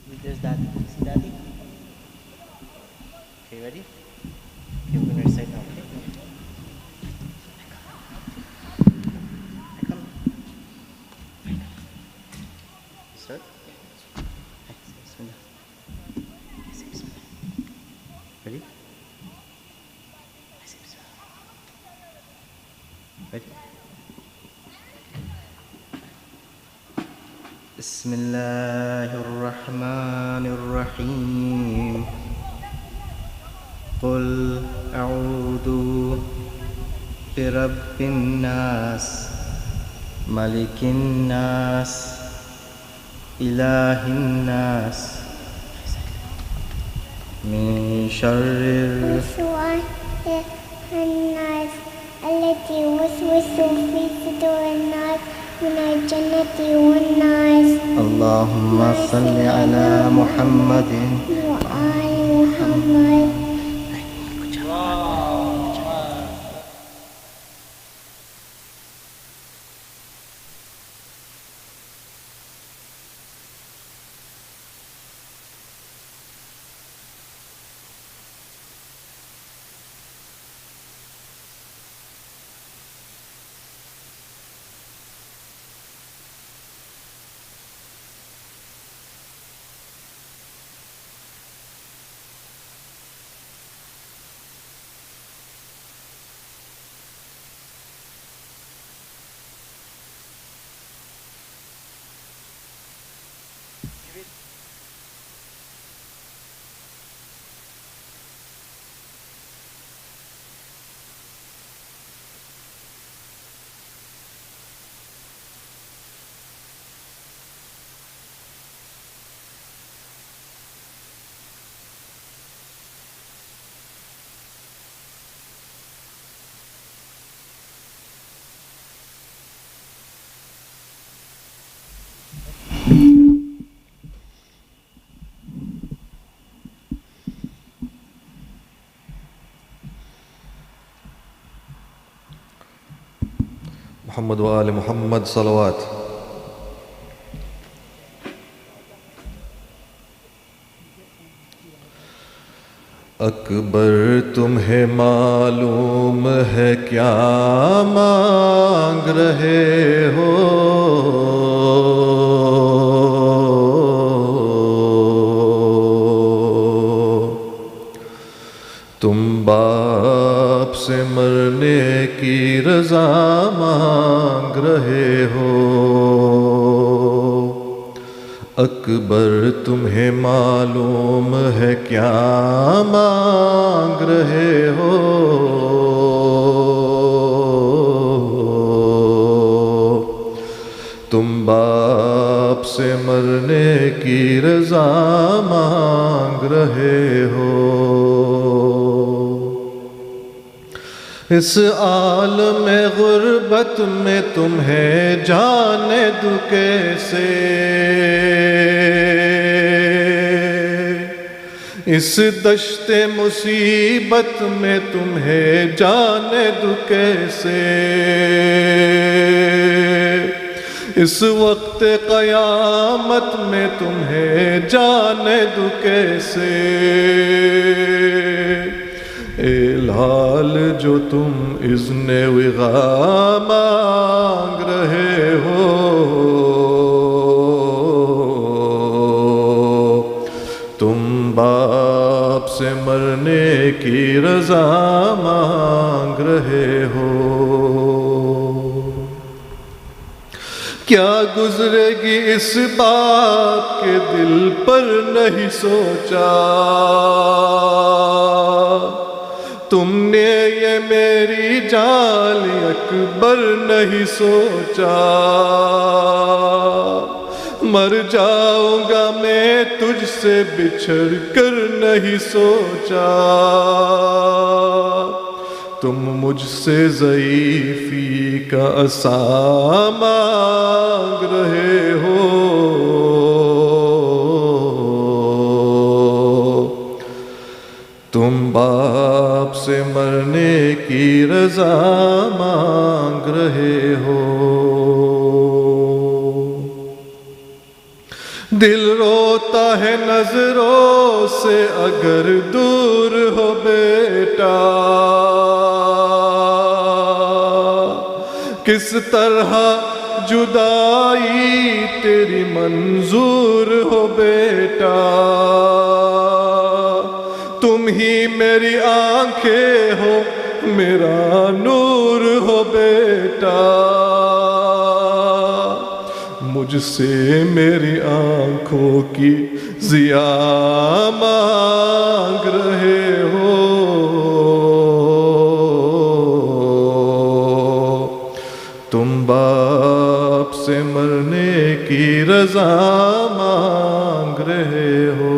There's Daddy. See Daddy? Okay, ready? Okay, we're gonna recite now, okay? I come. Start. Bismillah. Say Bismillah. Ready? Say Bismillah. Ready? بسم الله الرحمن الرحيم قل أعوذ برب الناس ملك الناس إله الناس من شر وسوسة الناس التي يوسوس في صدور الناس من الجنة والناس اللهم صل على محمد وآل محمد. محمد وآل محمد صلوات. اکبر تمہیں معلوم ہے کیا مانگ رہے ہو، تم باپ سے مرنے کی رضا مانگ رہے ہو. اکبر تمہیں معلوم ہے کیا مانگ رہے ہو، تم باپ سے مرنے کی رضا مانگ رہے ہو. اس عالم غربت میں تمہیں جانے دوں کیسے، اس دشت مصیبت میں تمہیں جانے دوں کیسے، اس وقت قیامت میں تمہیں جانے دوں کیسے. اے لال جو تم اذن وغا مانگ رہے ہو، تم باپ سے مرنے کی رضا مانگ رہے ہو. کیا گزرے گی اس باپ کے دل پر نہیں سوچا، تم نے یہ میری جالی اکبر نہیں سوچا. مر جاؤں گا میں تجھ سے بچھڑ کر نہیں سوچا، تم مجھ سے ضعیفی کا عصا مانگ رہے ہو، تم باپ سے مرنے کی رضا مانگ رہے ہو. دل روتا ہے نظروں سے اگر دور ہو بیٹا، کس طرح جدائی تیری منظور ہو بیٹا، تم ہی میری آنکھیں ہو میرا نور ہو بیٹا، مجھ سے میری آنکھوں کی ضیا مانگ رہے ہو، تم باپ سے مرنے کی رضا مانگ رہے ہو۔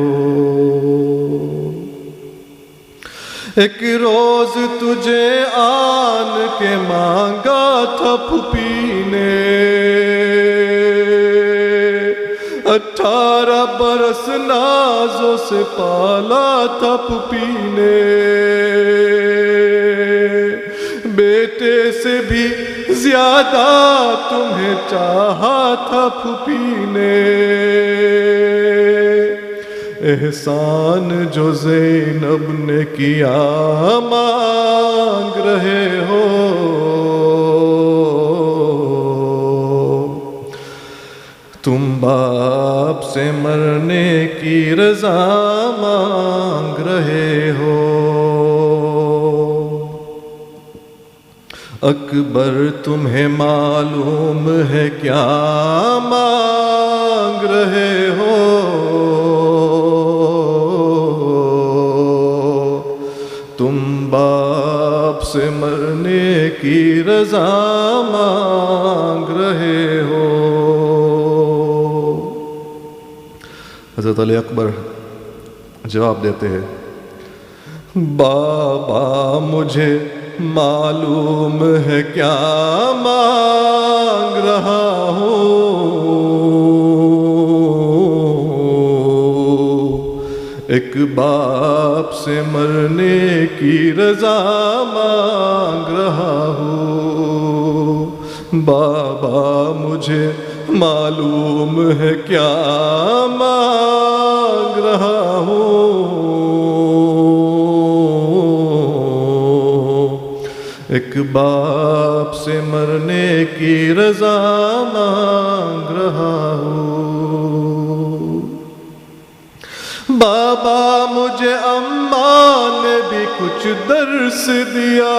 ایک روز تجھے آن کے مانگا تھا پھوپھی نے، 18 برس نازوں سے پالا تھا پھوپھی نے، بیٹے سے بھی زیادہ تمہیں چاہا تھا پھوپھی نے، احسان جو زینب نے کیا مانگ رہے ہو، تم باپ سے مرنے کی رضا مانگ رہے ہو۔ اکبر تمہیں معلوم ہے کیا مانگ رہے ہو، تم باپ سے مرنے کی رضا مانگ رہے ہو۔ حضرت علی اکبر جواب دیتے ہیں، بابا مجھے معلوم ہے کیا مانگ رہا ہوں، ایک باپ سے مرنے کی رضا مانگ رہا ہوں، بابا مجھے معلوم ہے کیا مانگ رہا ہوں، ایک باپ سے مرنے کی رضا مانگ رہا ہوں۔ بابا مجھے اماں نے بھی کچھ درس دیا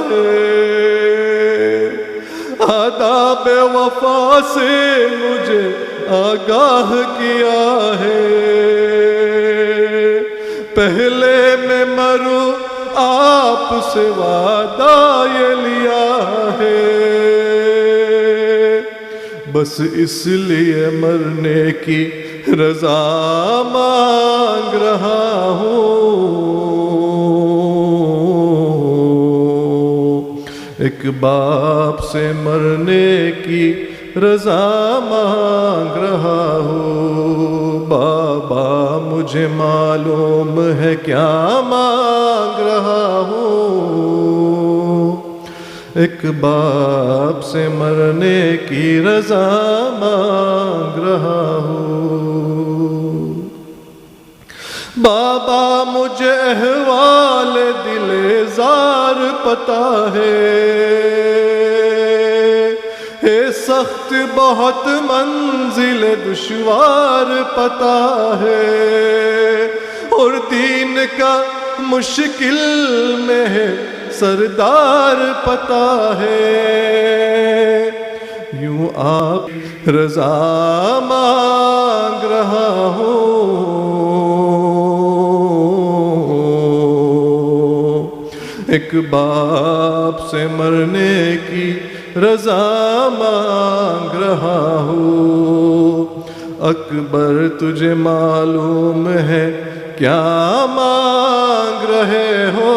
ہے، آداب وفا سے مجھے آگاہ کیا ہے، پہلے میں مروں آپ سے وعدہ یہ لیا ہے، بس اس لیے مرنے کی رضا مانگ رہا ہوں، ایک باپ سے مرنے کی رضا مانگ رہا ہوں، بابا مجھے معلوم ہے کیا مانگ رہا ہوں، ایک باپ سے مرنے کی رضا مانگ رہا ہوں۔ بابا مجھے احوال دل زار پتہ ہے، سخت بہت منزل دشوار پتہ ہے، اور دین کا مشکل میں ہے سردار پتہ ہے، یوں آپ رضا مانگ رہا ہوں، ایک باپ سے مرنے کی رضا مانگ رہا ہوں، اکبر تجھے معلوم ہے کیا مانگ رہے ہو،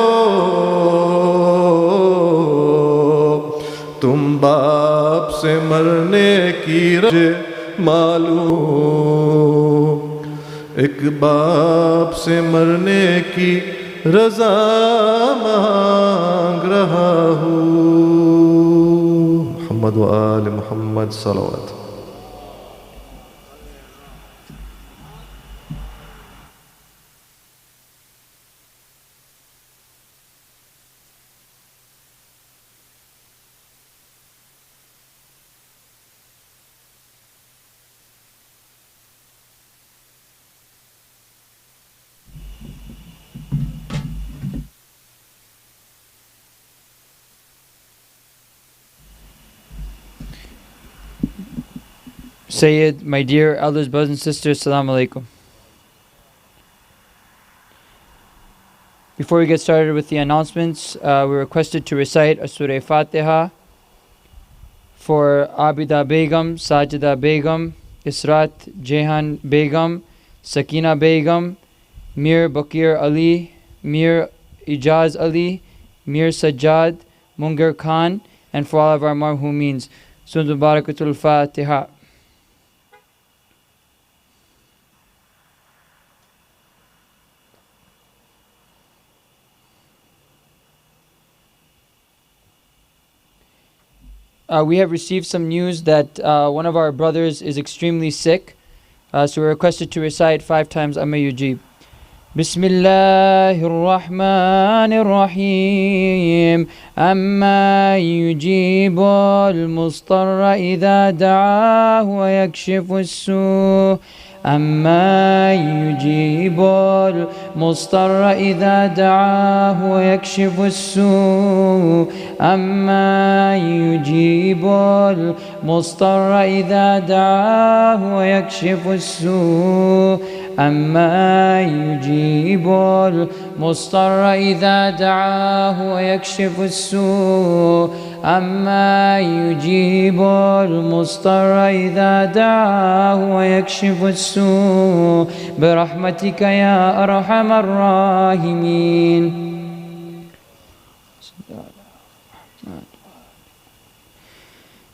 تم باپ سے مرنے کی رضا معلوم، ایک باپ سے مرنے کی رضا مانگ رہا ہوں۔ محمد و آل محمد صلوات۔ Sayyid, my dear elders, brothers and sisters, Assalamu alaikum. Before we get started with the announcements, we're requested to recite a Surah Fatiha for Abida Begum, Sajida Begum, Israt Jehan Begum, Sakina Begum, Mir Bakir Ali, Mir Ijaz Ali, Mir Sajjad, Munger Khan, and for all of our marhumeens. Surah Barakatul Fatiha. We have received some news that one of our brothers is extremely sick. So we're requested to recite 5 times Amma Yujib. Bismillahir Rahmanir Rahim. Amma yujibul mustarra idha da'ahu wa yakshifu as-su'. أما يجيب المضطر إذا دعاه ويكشف السوء أما يجيب المضطر إذا دعاه ويكشف السوء أما يجيب المضطر إذا دعاه ويكشف السوء أما يجيب المضطر إذا دعاه ويكشف السوء برحمتك يا أرحم الراحمين.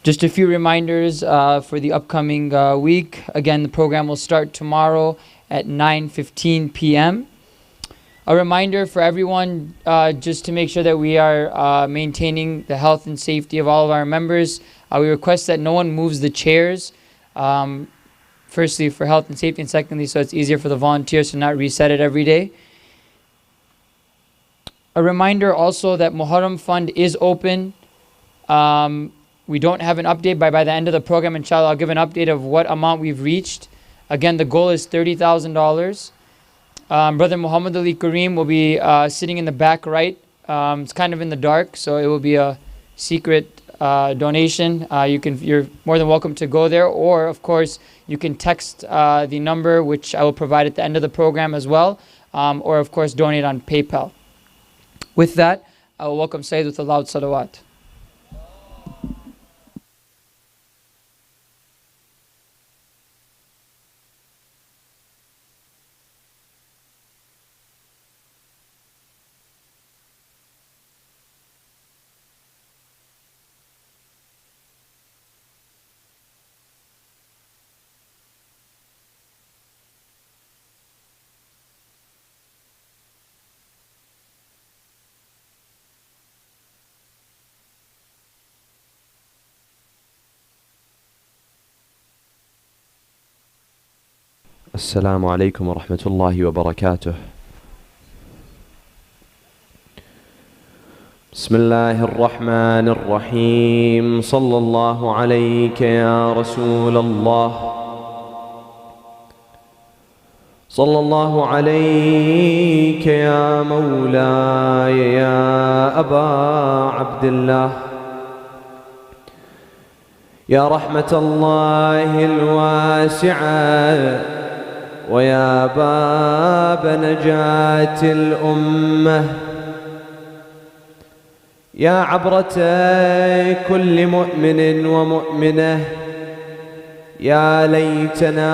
Just a few reminders for the upcoming week. Again, the program will start tomorrow at 9:15 p.m. A reminder for everyone, just to make sure that we are maintaining the health and safety of all of our members. We request that no one moves the chairs. Firstly, for health and safety, and secondly, so it's easier for the volunteers to not reset it every day. A reminder also that Muharram Fund is open. We don't have an update, but by the end of the program, inshallah, I'll give an update of what amount we've reached. Again, the goal is $30,000. Brother Muhammad Ali Kareem will be sitting in the back right. It's kind of in the dark, so it will be a secret donation. You're more than welcome to go there, or of course you can text the number, which I will provide at the end of the program as well, or of course donate on PayPal. With that, I will welcome Sayyid with a loud salawat. السلام عليكم ورحمة الله وبركاته. بسم الله الرحمن الرحيم. صلى الله عليك يا رسول الله. صلى الله عليك يا مولاي يا أبا عبد الله. يا رحمة الله الواسعة ويا باب نجاة الأمة. يا عبرة كل مؤمن ومؤمنة. يا ليتنا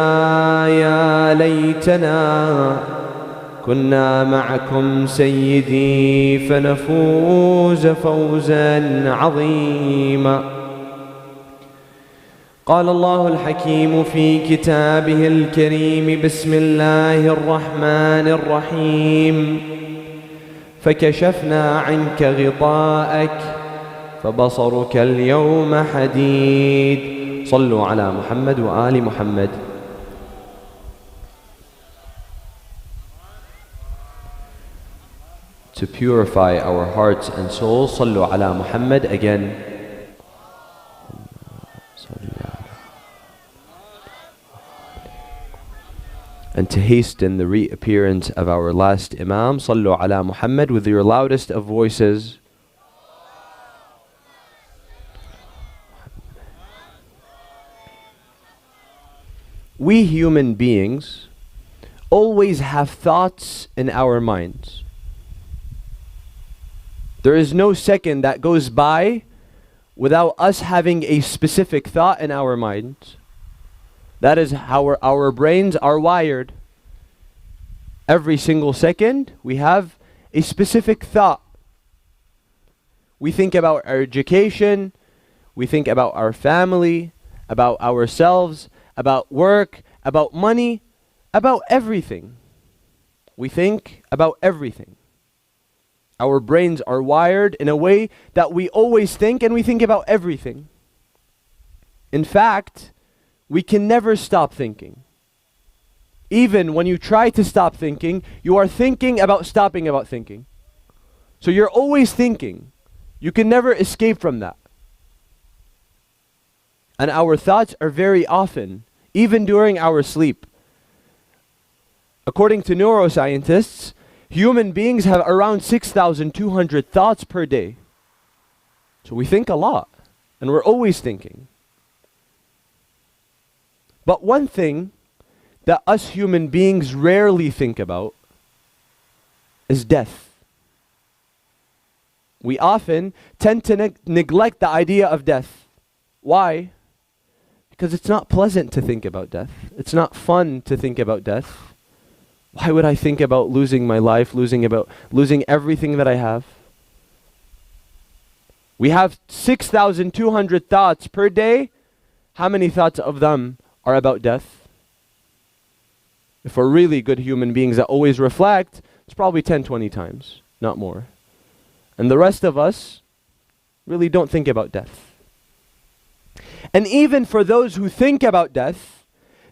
كنا معكم سيدي فنفوز فوزا عظيما. قال الله الحكيم في كتابه الكريم: بسم الله الرحمن الرحيم. فكشفنا عنك غطاءك فبصرك اليوم حديد. صلوا على محمد وآل محمد. To purify our hearts and souls, صلوا على محمد again. And to hasten the reappearance of our last Imam, Sallu ala Muhammad, with your loudest of voices. we human beings always have thoughts in our minds. There is no second that goes by without us having a specific thought in our minds. That is how our brains are wired. Every single second, we have a specific thought. We think about our education, we think about our family, about ourselves, about work, about money, about everything. We think about everything. Our brains are wired in a way that we always think, and we think about everything. In fact, we can never stop thinking. Even when you try to stop thinking, you are thinking about stopping about thinking. So you're always thinking. You can never escape from that. And our thoughts are very often, even during our sleep. According to neuroscientists, human beings have around 6,200 thoughts per day. So we think a lot, and we're always thinking. But one thing that us human beings rarely think about is death. We often tend to neglect the idea of death. Why? Because it's not pleasant to think about death. It's not fun to think about death. Why would I think about losing my life, losing everything that I have? We have 6,200 thoughts per day. How many thoughts of them are about death? If we're really good human beings that always reflect, it's probably 10, 20 times, not more. And the rest of us really don't think about death. And even for those who think about death,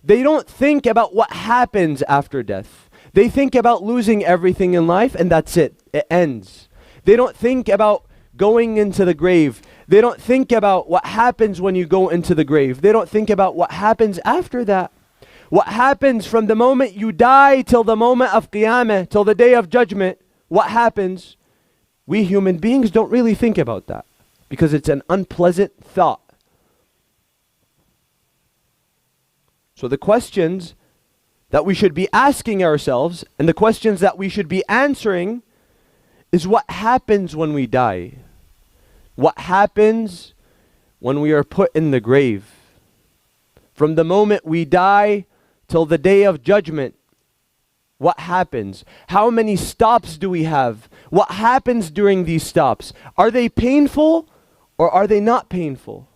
they don't think about what happens after death. They think about losing everything in life, and that's it. It ends. They don't think about going into the grave. They don't think about what happens when you go into the grave. They don't think about what happens after that. What happens from the moment you die till the moment of Qiyamah, till the day of judgment. What happens? We human beings don't really think about that because it's an unpleasant thought. So the questions that we should be asking ourselves and the questions that we should be answering is what happens when we die? What happens when we are put in the grave? From the moment we die till the day of judgment, what happens? How many stops do we have? What happens during these stops? Are they painful or are they not painful?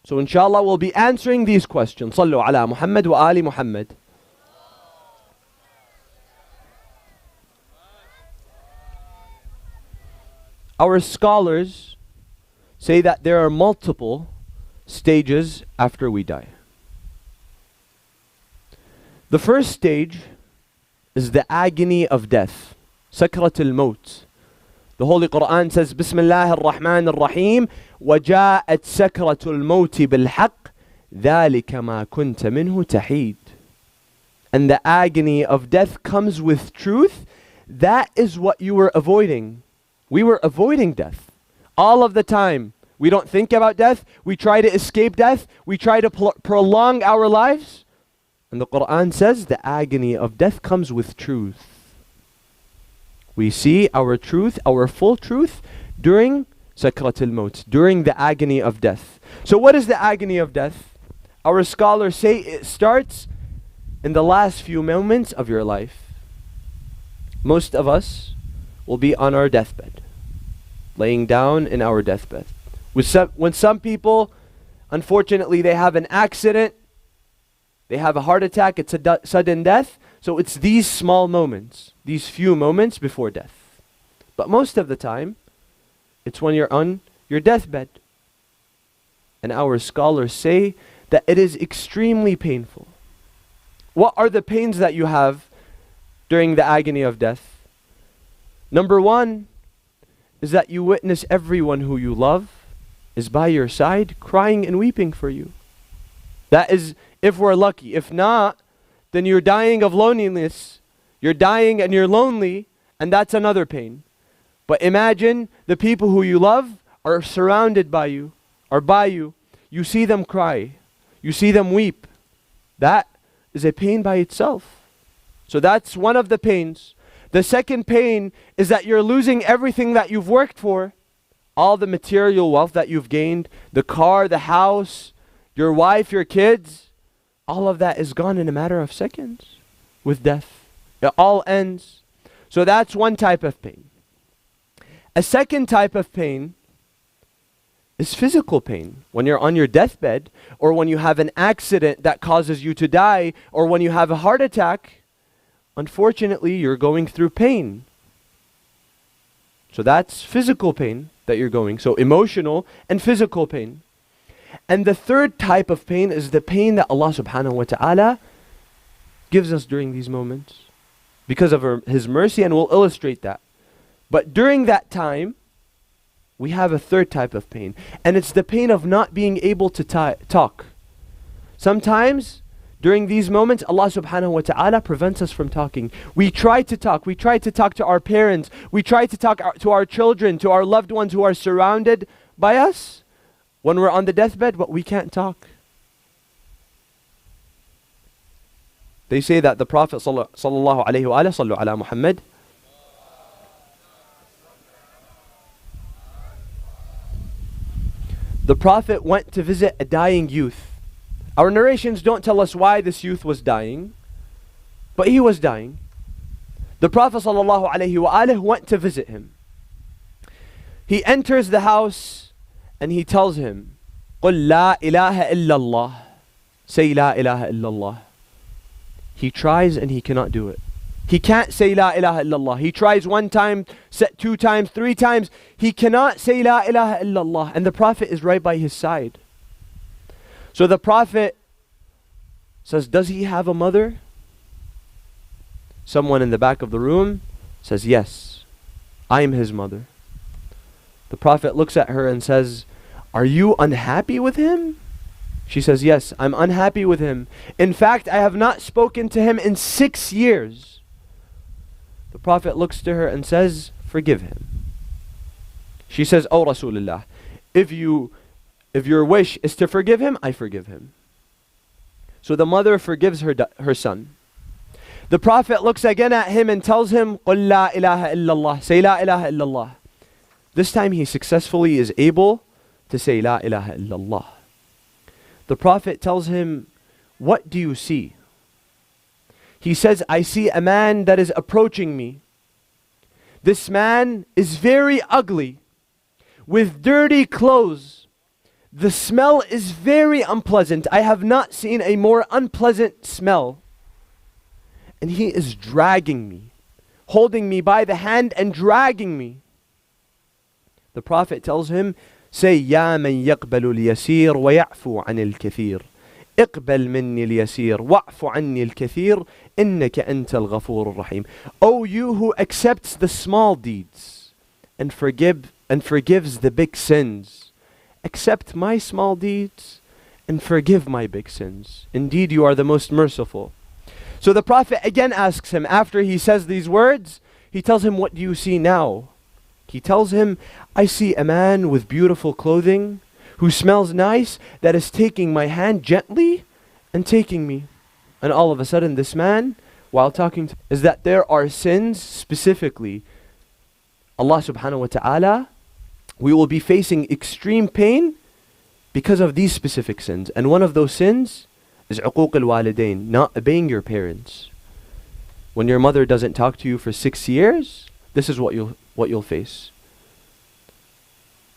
So inshallah we'll be answering these questions. Sallu ala Muhammad wa ali Muhammad. Our scholars say that there are multiple stages after we die. The first stage is the agony of death, Sakrat al-Maut. The Holy Quran says, Bismillah ar-Rahman ar-Rahim, وَجَاءَتْ سَكْرَةُ الْمَوْتِ بِالْحَقِّ ذَلِكَ مَا كُنْتَ مِنْهُ تَحِيدٌ. And the agony of death comes with truth. That is what you were avoiding. We were avoiding death all of the time. We don't think about death. We try to escape death. We try to prolong our lives. And the Quran says the agony of death comes with truth. We see our truth, our full truth, during Sakrat al-Maut, during the agony of death. So what is the agony of death? Our scholars say it starts in the last few moments of your life. Most of us will be on our deathbed, laying down in our deathbed. When some people, unfortunately, they have an accident, they have a heart attack, it's a sudden death. So it's these small moments, these few moments before death. But most of the time, it's when you're on your deathbed. And our scholars say that it is extremely painful. What are the pains that you have during the agony of death? Number one is that you witness everyone who you love is by your side crying and weeping for you. That is if we're lucky. If not, then you're dying of loneliness. You're dying and you're lonely, and that's another pain. But imagine the people who you love are surrounded by you, are by you. You see them cry. You see them weep. That is a pain by itself. So that's one of the pains. The second pain is that you're losing everything that you've worked for. All the material wealth that you've gained, the car, the house, your wife, your kids, all of that is gone in a matter of seconds with death. It all ends. So that's one type of pain. A second type of pain is physical pain. When you're on your deathbed, or when you have an accident that causes you to die, or when you have a heart attack, unfortunately, you're going through pain. So that's physical pain that you're going. So emotional and physical pain. And the third type of pain is the pain that Allah subhanahu wa ta'ala gives us during these moments because of His mercy, and we'll illustrate that. But during that time, we have a third type of pain, and it's the pain of not being able to talk. Sometimes, during these moments, Allah subhanahu wa ta'ala prevents us from talking. We try to talk. We try to talk to our parents. We try to talk to our children, to our loved ones who are surrounded by us when we're on the deathbed, but we can't talk. They say that the Prophet sallallahu alayhi wa sallu ala Muhammad, the Prophet went to visit a dying youth. Our narrations don't tell us why this youth was dying, but he was dying. The Prophet sallallahu alayhi wa went to visit him. He enters the house and he tells him, قُلْ لَا إِلَهَ إِلَّا اللَّهِ. Say La ilaha illallah. He tries and he cannot do it. He can't say La ilaha illallah. He tries one time, 2 times, 3 times. He cannot say La ilaha illallah. And the Prophet is right by his side. So the Prophet says, does he have a mother? Someone in the back of the room says, yes, I am his mother. The Prophet looks at her and says, are you unhappy with him? She says, yes, I'm unhappy with him. In fact, I have not spoken to him in 6 years. The Prophet looks to her and says, forgive him. She says, oh Rasulullah, if your wish is to forgive him, I forgive him. So the mother forgives her son. The Prophet looks again at him and tells him, قُلْ لَا إِلَهَ إِلَّا اللَّهِ. Say La ilaha illallah. This time he successfully is able to say La ilaha illallah. The Prophet tells him, what do you see? He says, I see a man that is approaching me. This man is very ugly, with dirty clothes. The smell is very unpleasant. I have not seen a more unpleasant smell. And he is dragging me, holding me by the hand and dragging me. The Prophet tells him, say, يا من يقبل اليسير ويعفو عن الكثير. اقبل مني اليسير واعف عني الكثير إنك أنت الغفور الرحيم. O you who accepts the small deeds and forgives the big sins, accept my small deeds and forgive my big sins. Indeed, you are the most merciful. So the Prophet again asks him, after he says these words, he tells him, what do you see now? He tells him, I see a man with beautiful clothing, who smells nice, that is taking my hand gently and taking me. And all of a sudden this man, while talking to, is that there are sins specifically. Allah subhanahu wa ta'ala, we will be facing extreme pain because of these specific sins. And one of those sins is uquq al-walidain, not obeying your parents. When your mother doesn't talk to you for 6 years, this is what you'll face.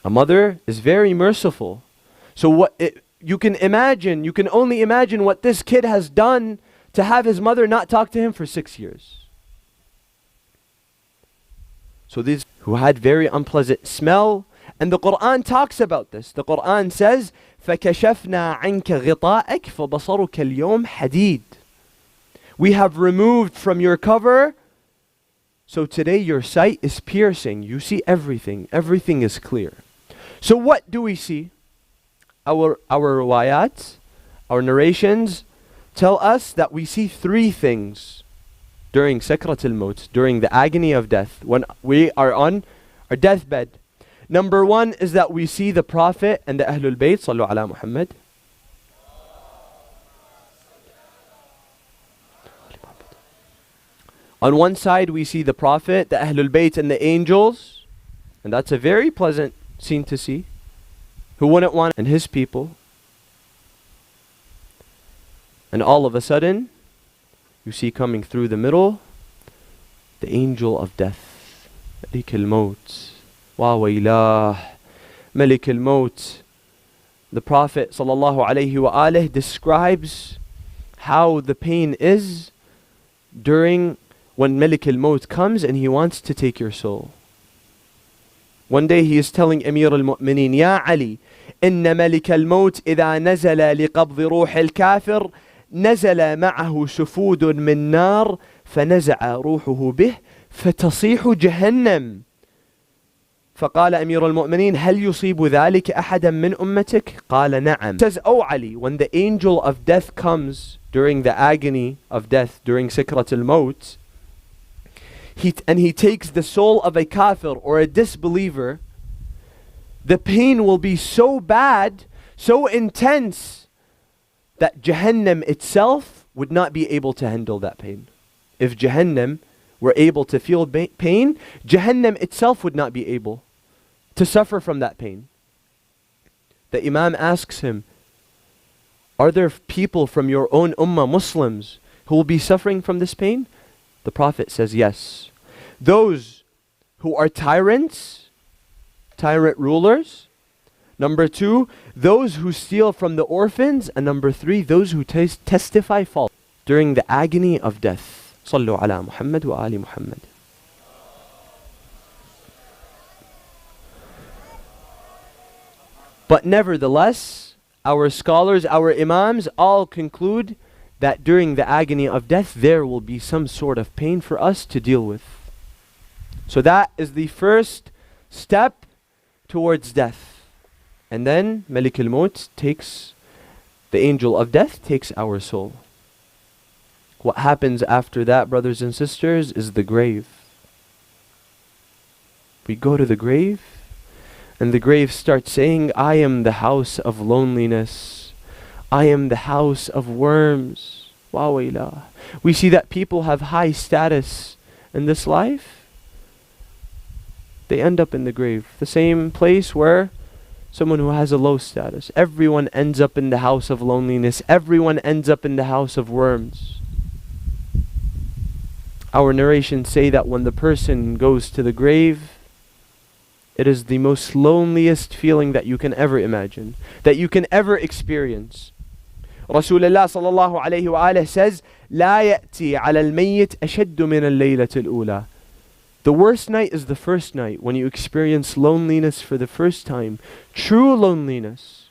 A mother is very merciful. So you can only imagine what this kid has done to have his mother not talk to him for 6 years. So these who had very unpleasant smell, and the Quran talks about this. The Quran says, فَكَشَفْنَا عَنْكَ غِطَاءَكَ فَبَصَرُكَ الْيَوْمَ حَدِيدٌ. We have removed from your cover, so today your sight is piercing. You see everything. Everything is clear. So what do we see? Our riwayat, our narrations tell us that we see 3 things during Sakrat al-Maut, during the agony of death, when we are on our deathbed. Number 1 is that we see the Prophet and the Ahlul Bayt, sallu ala Muhammad. On one side we see the Prophet, the Ahlul Bayt and the angels, and that's a very pleasant scene to see. Who wouldn't want and his people? And all of a sudden, you see coming through the middle, the angel of death, Malik al-Maut. Wa wailah, Malik al-Maut. The Prophet ﷺ describes how the pain is during when Malik al-Maut comes and he wants to take your soul. One day he is telling Amir al-Mu'mineen, Ya Ali, inna Malik al-Maut idha nazala liqabdi ruh al-kafir نزل معه سفود من نار فنزع روحه به فتصيح جهنم. فقال أمير المؤمنين هل يصيب ذلك أحدا من أمتك؟ قال نعم. Says, O Ali, when the angel of death comes during the agony of death, during Sikrat al-Maut, he takes the soul of a kafir or a disbeliever, the pain will be so bad, so intense, that Jahannam itself would not be able to handle that pain. If Jahannam were able to feel pain, Jahannam itself would not be able to suffer from that pain. The Imam asks him, are there people from your own ummah, Muslims, who will be suffering from this pain? The Prophet says yes. Those who are tyrants, tyrant rulers. Number 2, those who steal from the orphans. And number 3, those who testify false during the agony of death. Sallu ala Muhammad wa ali Muhammad. But nevertheless, our scholars, our imams all conclude that during the agony of death there will be some sort of pain for us to deal with. So that is the first step towards death. And then Malik al-Maut takes, the angel of death takes our soul. What happens after that, brothers and sisters, is the grave. We go to the grave, and the grave starts saying, I am the house of loneliness. I am the house of worms. Wa wailah. We see that people have high status in this life. They end up in the grave. The same place where someone who has a low status. Everyone ends up in the house of loneliness. Everyone ends up in the house of worms. Our narrations say that when the person goes to the grave, it is the most loneliest feeling that you can ever imagine, that you can ever experience. Rasulullah sallallahu alayhi wa alayhi says, لا يأتي على الميت أشد من الليلة الأولى. The worst night is the first night, when you experience loneliness for the first time. True loneliness.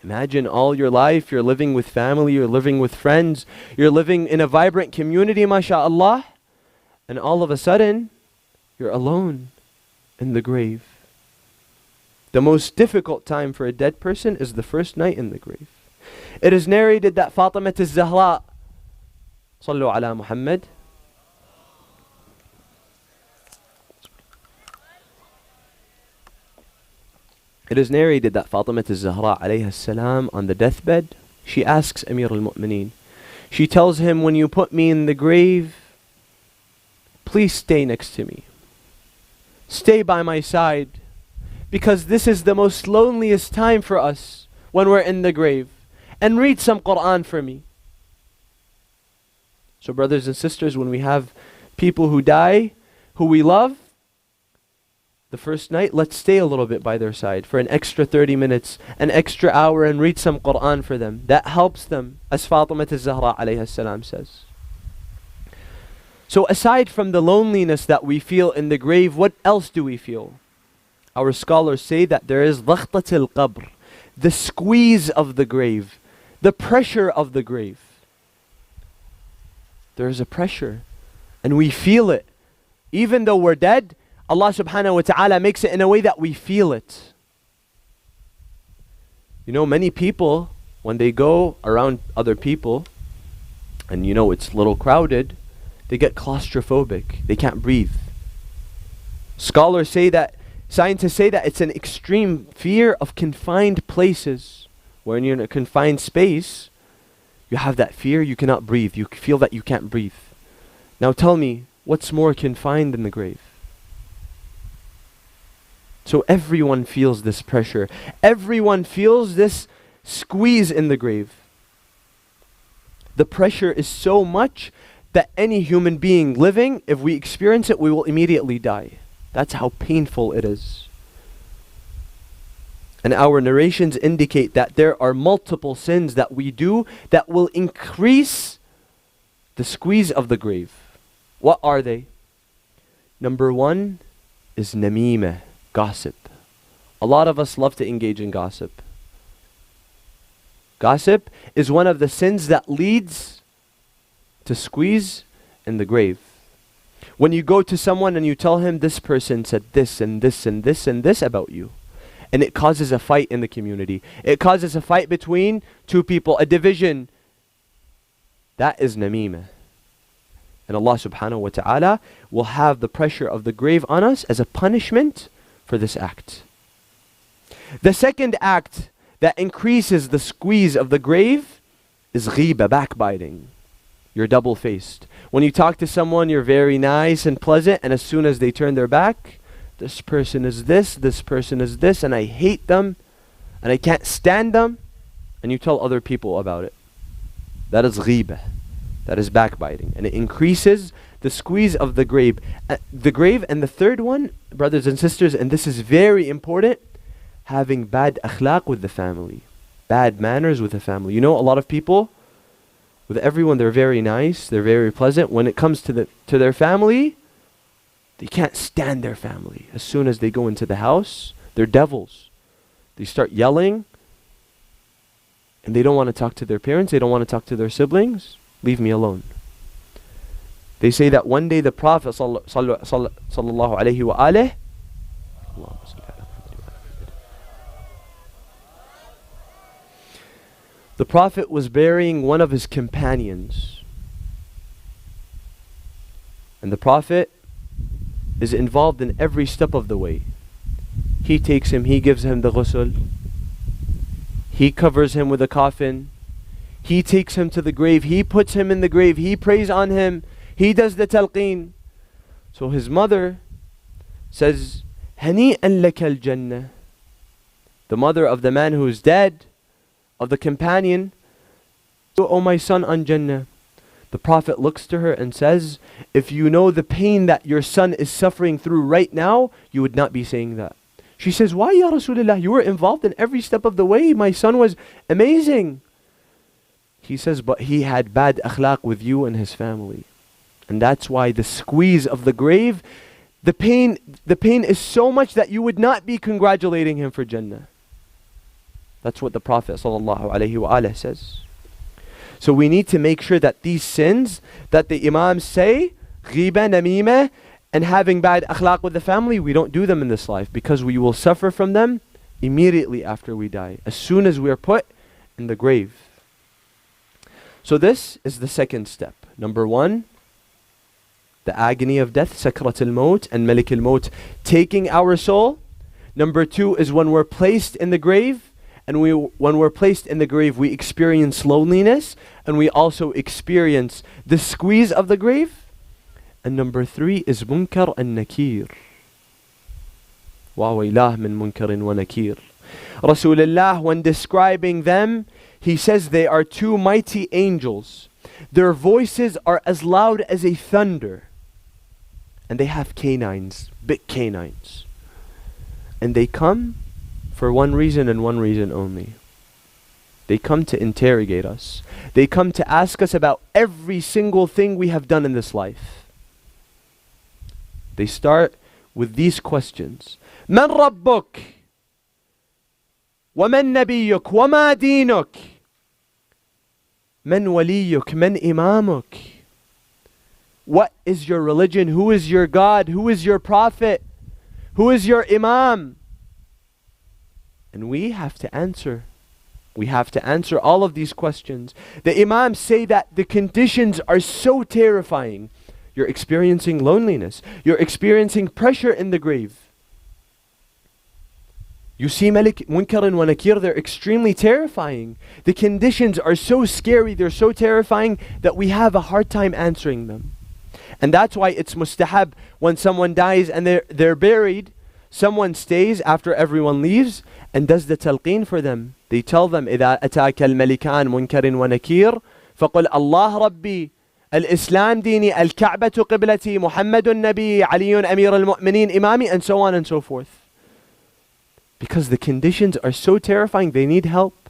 Imagine all your life, you're living with family, you're living with friends, you're living in a vibrant community, mashallah, and all of a sudden, you're alone in the grave. The most difficult time for a dead person is the first night in the grave. It is narrated that Fatima al-Zahra, sallu ala Muhammad, it is narrated that Fatima al-Zahra alayha salam on the deathbed, she asks Amir al-Mu'mineen, she tells him, when you put me in the grave, please stay next to me. Stay by my side, because this is the most loneliest time for us when we're in the grave. And read some Quran for me. So brothers and sisters, when we have people who die, who we love, the first night, let's stay a little bit by their side for an extra 30 minutes, an extra hour, and read some Quran for them. That helps them, as Fatima al-Zahra alayha salam says. So aside from the loneliness that we feel in the grave, what else do we feel? Our scholars say that there is ضغطة القبر, the squeeze of the grave, the pressure of the grave. There is a pressure, and we feel it. Even though we're dead, Allah subhanahu wa ta'ala makes it in a way that we feel it. You know, many people, when they go around other people, and you know it's a little crowded, they get claustrophobic. They can't breathe. Scholars say that, scientists say that it's an extreme fear of confined places. When you're in a confined space, you have that fear, you cannot breathe. You feel that you can't breathe. Now tell me, what's more confined than the grave? So everyone feels this pressure. Everyone feels this squeeze in the grave. The pressure is so much that any human being living, if we experience it, we will immediately die. That's how painful it is. And our narrations indicate that there are multiple sins that we do that will increase the squeeze of the grave. What are they? Number one is namimah, gossip. A lot of us love to engage in gossip. Gossip is one of the sins that leads to squeeze in the grave. When you go to someone and you tell him this person said this and this and this and this about you, and it causes a fight in the community. It causes a fight between two people, a division. That is namimah. And Allah subhanahu wa ta'ala will have the pressure of the grave on us as a punishment for this act. The second act that increases the squeeze of the grave is ghiba, backbiting. You're double-faced. When you talk to someone, you're very nice and pleasant, and as soon as they turn their back, this person is this person is this, and I hate them, and I can't stand them, and you tell other people about it. That is ghiba. That is backbiting, and it increases the squeeze of the grave. And the third one, brothers and sisters, and this is very important, having bad akhlaq with the family, bad manners with the family. You know, a lot of people, with everyone, they're very nice, they're very pleasant. When it comes to their family, they can't stand their family. As soon as they go into the house, they're devils. They start yelling, and they don't want to talk to their parents, they don't want to talk to their siblings. Leave me alone. They say that one day the Prophet sallallahu alaihi wa alihi, the Prophet was burying one of his companions. And the Prophet is involved in every step of the way. He takes him, he gives him the ghusl. He covers him with a coffin. He takes him to the grave. He puts him in the grave. He prays on him. He does the talqeen. So his mother says, Hani'an laka al-jannah. The mother of the man who is dead, of the companion, "Oh my son, on Jannah." The Prophet looks to her and says, if you know the pain that your son is suffering through right now, you would not be saying that. She says, why, Ya Rasulullah? You were involved in every step of the way. My son was amazing. He says, but he had bad akhlaq with you and his family. And that's why the squeeze of the grave, the pain is so much that you would not be congratulating him for Jannah. That's what the Prophet ﷺ says. So we need to make sure that these sins that the Imams say, ghiba, namimah, and having bad akhlaq with the family, we don't do them in this life, because we will suffer from them immediately after we die, as soon as we are put in the grave. So this is the second step. Number one, the agony of death, sakrat al-maut and malik al-maut, taking our soul. Number two is when we're placed in the grave. And when we're placed in the grave, we experience loneliness, and we also experience the squeeze of the grave. And number three is munkar and nakir. Wa wailah min munkarin wa nakir. Rasulullah, when describing them, he says they are two mighty angels. Their voices are as loud as a thunder. And they have canines, big canines. And they come for one reason and one reason only. They come to interrogate us. They come to ask us about every single thing we have done in this life. They start with these questions. Man rabbuk? ومن نبيك وما دينك من وليك من إمامك. What is your religion? Who is your God? Who is your prophet? Who is your imam? And we have to answer. We have to answer all of these questions. The imams say that the conditions are so terrifying. You're experiencing loneliness. You're experiencing pressure in the grave. You see Malik, Munkar and Nakir, they're extremely terrifying. The conditions are so scary, they're so terrifying that we have a hard time answering them. And that's why it's mustahab when someone dies and they're buried, someone stays after everyone leaves and does the talqeen for them. They tell them, إِذَا أَتَاكَ الْمَلِكَانِ مُنْكَرٍ وَنَكِيرٍ فَقُلْ اللَّهُ رَبِّي الإسلام ديني الكعبة قبلتي محمد النبي علي أمير المؤمنين إمامي, and so on and so forth. Because the conditions are so terrifying, they need help.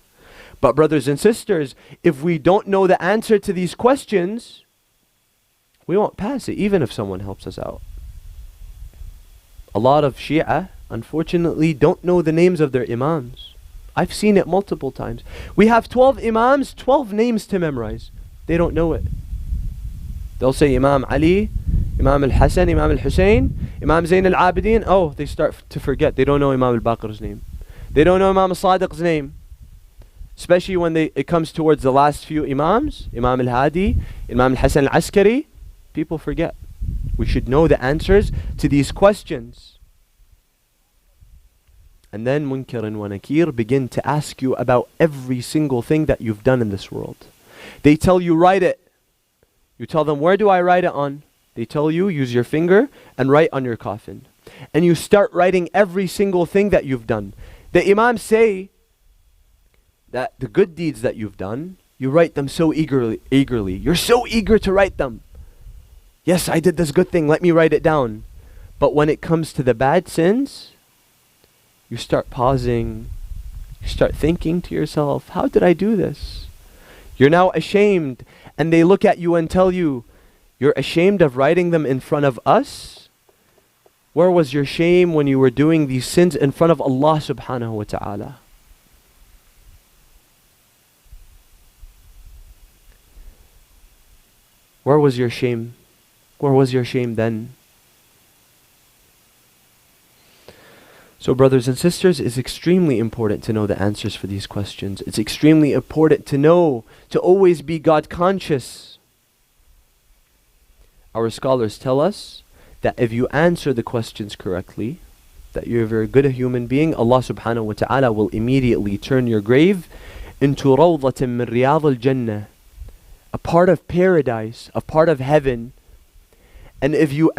But brothers and sisters, if we don't know the answer to these questions, we won't pass it, even if someone helps us out. A lot of Shia, unfortunately, don't know the names of their imams. I've seen it multiple times. We have 12 imams, 12 names to memorize. They don't know it. They'll say Imam Ali, Imam al-Hasan, Imam al-Hussein, Imam Zayn al-Abidin. Oh, they start to forget. They don't know Imam al-Baqir's name. They don't know Imam al-Sadiq's name. Especially when it comes towards the last few imams, Imam al-Hadi, Imam al-Hasan al-Askari, people forget. We should know the answers to these questions. And then Munkar and Nakir begin to ask you about every single thing that you've done in this world. They tell you, write it. You tell them, where do I write it on? They tell you, use your finger and write on your coffin. And you start writing every single thing that you've done. The imams say that the good deeds that you've done, you write them so eagerly. You're so eager to write them. Yes, I did this good thing, let me write it down. But when it comes to the bad sins, you start pausing. You start thinking to yourself, how did I do this? You're now ashamed. And they look at you and tell you, you're ashamed of writing them in front of us? Where was your shame when you were doing these sins in front of Allah subhanahu wa ta'ala? Where was your shame? Where was your shame then? So brothers and sisters, it's extremely important to know the answers for these questions. It's extremely important to know, to always be God conscious. Our scholars tell us that if you answer the questions correctly, that you're a very good human being, Allah subhanahu wa ta'ala will immediately turn your grave into rawdatin min riyad al-jannah, a part of paradise, a part of heaven. And if you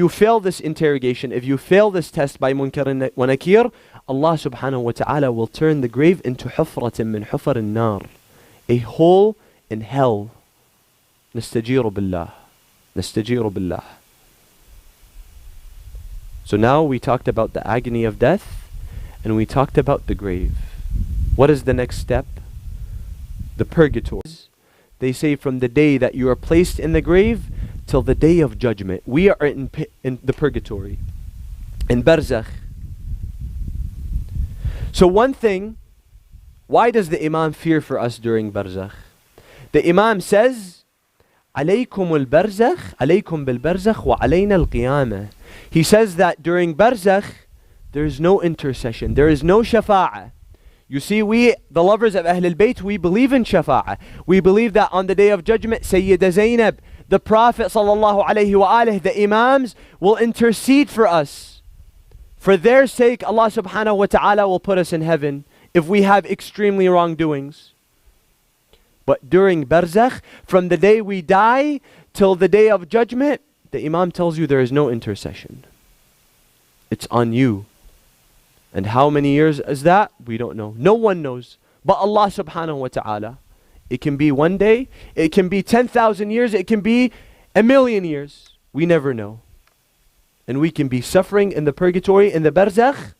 fail this interrogation, if you fail this test by Munkar wa Nakir, Allah subhanahu wa ta'ala will turn the grave into hufratin min hufar al-nar, a hole in hell. Nastajiru billah. Nastajiru billah. So now we talked about the agony of death, and we talked about the grave. What is the next step? The purgatory. They say from the day that you are placed in the grave till the day of judgment. We are in the purgatory, in barzakh. So one thing, why does the Imam fear for us during barzakh? The Imam says, عليكم البرزخ عليكم بالبرزخ وعلينا القيامة. He says that during barzakh, there is no intercession, there is no shafa'ah. You see, we, the lovers of Ahl al-Bayt, we believe in shafa'ah. We believe that on the day of judgment, Sayyida Zainab, the Prophet sallallahu alayhi wa alihi, the Imams will intercede for us. For their sake, Allah subhanahu wa ta'ala will put us in heaven if we have extremely wrongdoings. But during barzakh, from the day we die till the day of judgment, the Imam tells you there is no intercession. It's on you. And how many years is that? We don't know. No one knows but Allah subhanahu wa ta'ala. It can be one day, it can be 10,000 years, it can be 1,000,000 years. We never know. And we can be suffering in the purgatory, in the barzakh,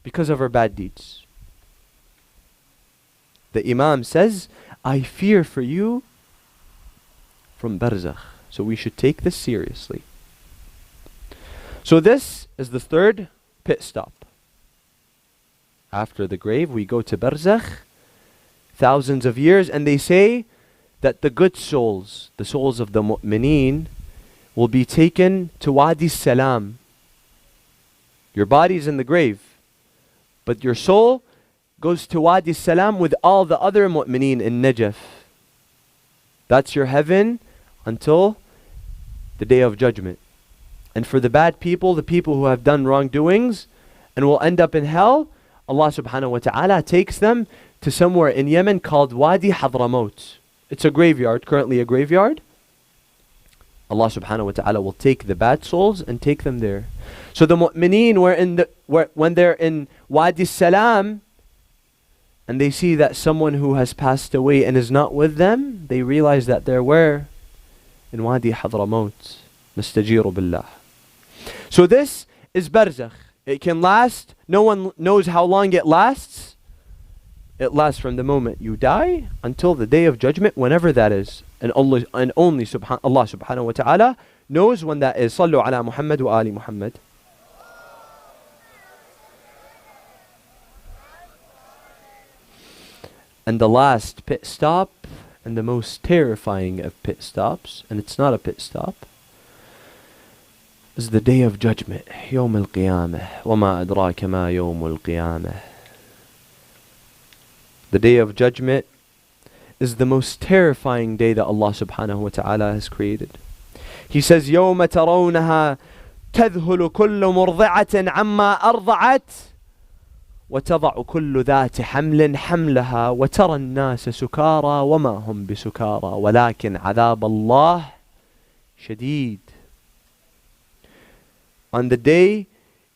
because of our bad deeds. The Imam says, I fear for you from barzakh. So we should take this seriously. So this is the third pit stop. After the grave, we go to barzakh, thousands of years, and they say that the good souls, the souls of the mu'mineen, will be taken to Wadi Salam. Your body is in the grave, but your soul goes to Wadi Salam with all the other mu'mineen in Najaf. That's your heaven until the day of judgment. And for the bad people, the people who have done wrongdoings and will end up in hell, Allah subhanahu wa ta'ala takes them to somewhere in Yemen called Wadi Hadramaut. It's a graveyard, currently a graveyard. Allah subhanahu wa ta'ala will take the bad souls and take them there. So the mu'mineen when they're in Wadi Salam and they see that someone who has passed away and is not with them, they realize that they're where? In Wadi Hadramaut. Nastajiru billah. So this is barzakh. It can last. No one knows how long it lasts. It lasts from the moment you die until the day of judgment, whenever that is. And only Allah subhanahu wa ta'ala knows when that is. Sallu ala Muhammad wa ali Muhammad. And the last pit stop, and the most terrifying of pit stops, and it's not a pit stop, is the day of judgment. يوم القيامة وما أدراك ما يوم القيامة. The day of judgment is the most terrifying day that Allah subhanahu wa ta'ala has created. He says, يوم ترونها تذهل كل مرضعة عما أرضعت وتضع كل ذات حمل حملها وترى الناس سكارى وما هم بسكارى ولكن عذاب الله شديد. On the day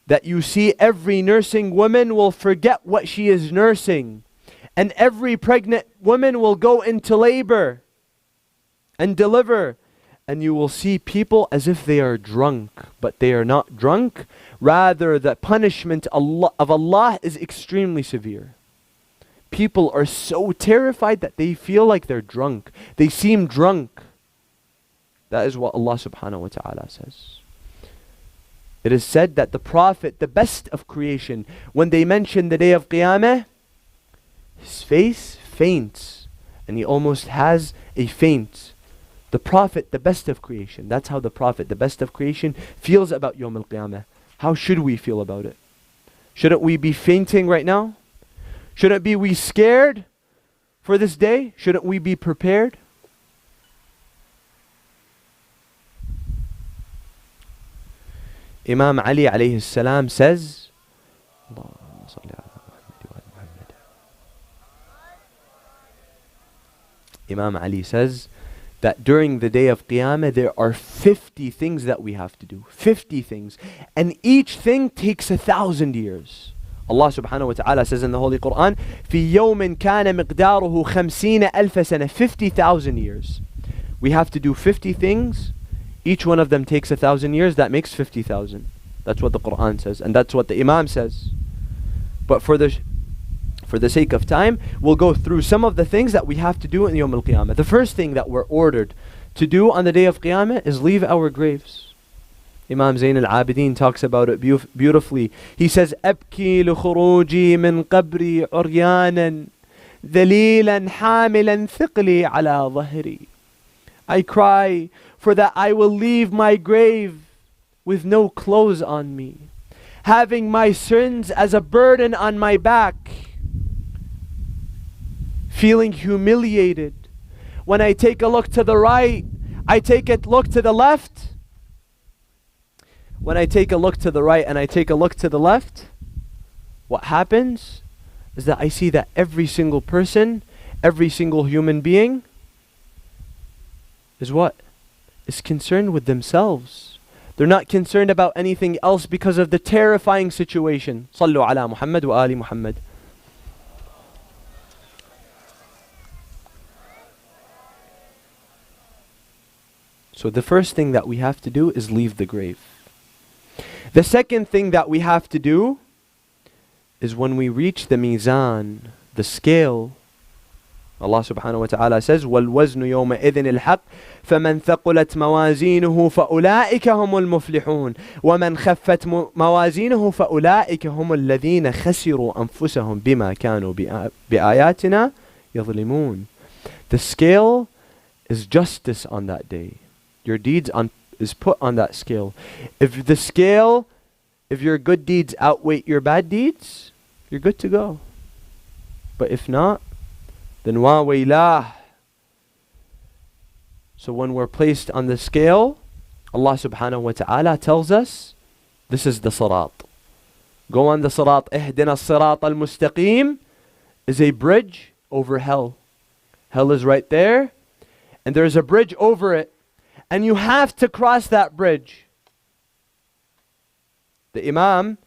that you see every nursing woman will forget what she is nursing, and every pregnant woman will go into labor and deliver, and you will see people as if they are drunk, but they are not drunk. Rather, the punishment of Allah is extremely severe. People are so terrified that they feel like they're drunk. They seem drunk. That is what Allah subhanahu wa ta'ala says. It is said that the Prophet, the best of creation, when they mention the day of Qiyamah, his face faints, and he almost has a faint. The Prophet, the best of creation, that's how the Prophet, the best of creation, feels about Yawm al-Qiyamah. How should we feel about it? Shouldn't we be fainting right now? Shouldn't we be scared for this day? Shouldn't we be prepared? Imam Ali alayhi salam says, Imam Ali says that during the day of Qiyamah there are 50 things that we have to do. 50 things. And each thing takes 1,000 years. Allah subhanahu wa ta'ala says in the Holy Quran, في يوم كان مقداره 50,000 سنة, 50,000 years. We have to do 50 things. Each one of them takes 1,000 years. That makes 50,000. That's what the Quran says. And that's what the Imam says. But for the sake of time, we'll go through some of the things that we have to do in Yawm al-Qiyamah. The first thing that we're ordered to do on the day of Qiyamah is leave our graves. Imam Zayn al-Abidin talks about it beautifully. He says, أبكي لخروجي من قبري عريانا ذليلا حاملا ثقلي على ظهري. I cry for that I will leave my grave with no clothes on me, having my sins as a burden on my back, feeling humiliated. When I take a look to the right, I take a look to the left. When I take a look to the right and I take a look to the left, what happens is that I see that every single person, every single human being is what? Is concerned with themselves. They're not concerned about anything else because of the terrifying situation. Sallu ala Muhammad wa ali Muhammad. So the first thing that we have to do is leave the grave. The second thing that we have to do is when we reach the mizan, the scale. Allah subhanahu wa ta'ala says, وَالْوَزْنُ يَوْمَئِذٍ الْحَقِّ فَمَنْ ثَقُلَتْ مَوَازِينُهُ فَأُولَٰئِكَ هُمُ الْمُفْلِحُونَ وَمَنْ خَفَّتْ مَوَازِينُهُ فَأُولَٰئِكَ هُمُ الَّذِينَ خَسِرُوا أَنفُسَهُم بِمَا كَانُوا بِآيَاتِنَا يَظْلِمُونَ. The scale is justice on that day. Your deeds is put on that scale. If the scale, if your good deeds outweigh your bad deeds, you're good to go. But if not, then wa wailah. So when we're placed on the scale, Allah subhanahu wa ta'ala tells us, this is the sirat. Go on the sirat. Ihdina sirat al-mustaqim is a bridge over hell. Hell is right there, and there's a bridge over it. and you have to cross that bridge. The Imam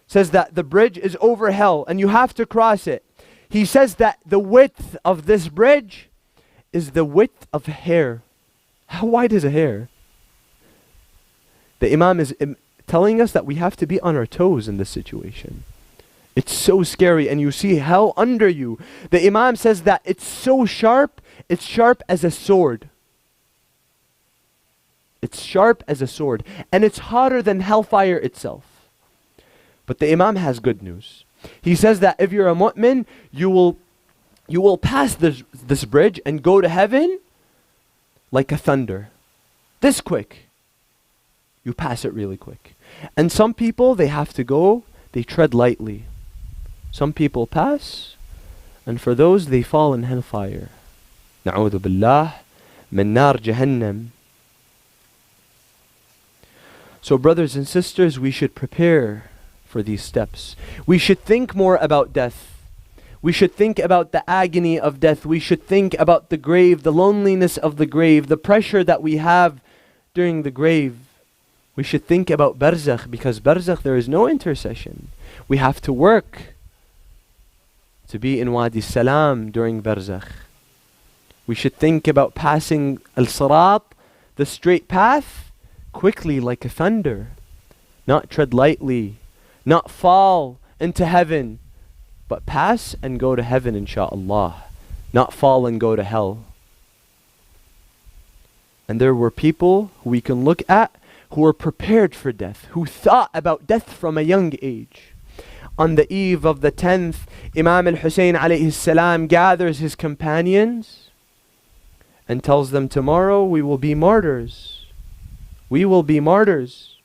says that the bridge is over hell and you have to cross it. He says that the width of this bridge is the width of hair. How wide is a hair? The Imam is telling us that we have to be on our toes in this situation. It's so scary, and you see hell under you. The Imam says that it's so sharp, it's sharp as a sword. It's sharp as a sword, and it's hotter than hellfire itself. But the Imam has good news. He says that if you're a mu'min, you will pass this bridge and go to heaven like a thunder. This quick. You pass it really quick. And some people, they have to go, they tread lightly. Some people pass, and for those, they fall in hellfire. Na'udhu billah min nar jahannam. So brothers and sisters, we should prepare for these steps. We should think more about death. We should think about the agony of death. We should think about the grave, the loneliness of the grave, the pressure that we have during the grave. We should think about barzakh, because barzakh, there is no intercession. We have to work to be in Wadi Salam during barzakh. We should think about passing al-sirat, the straight path, quickly like a thunder. Not tread lightly, not fall into heaven, but pass and go to heaven, insha'Allah. Not fall and go to hell. And there were people who we can look at who were prepared for death, who thought about death from a young age. On the eve of the 10th, Imam al-Hussein alayhi salam gathers his companions and tells them, tomorrow we will be martyrs. We will be martyrs.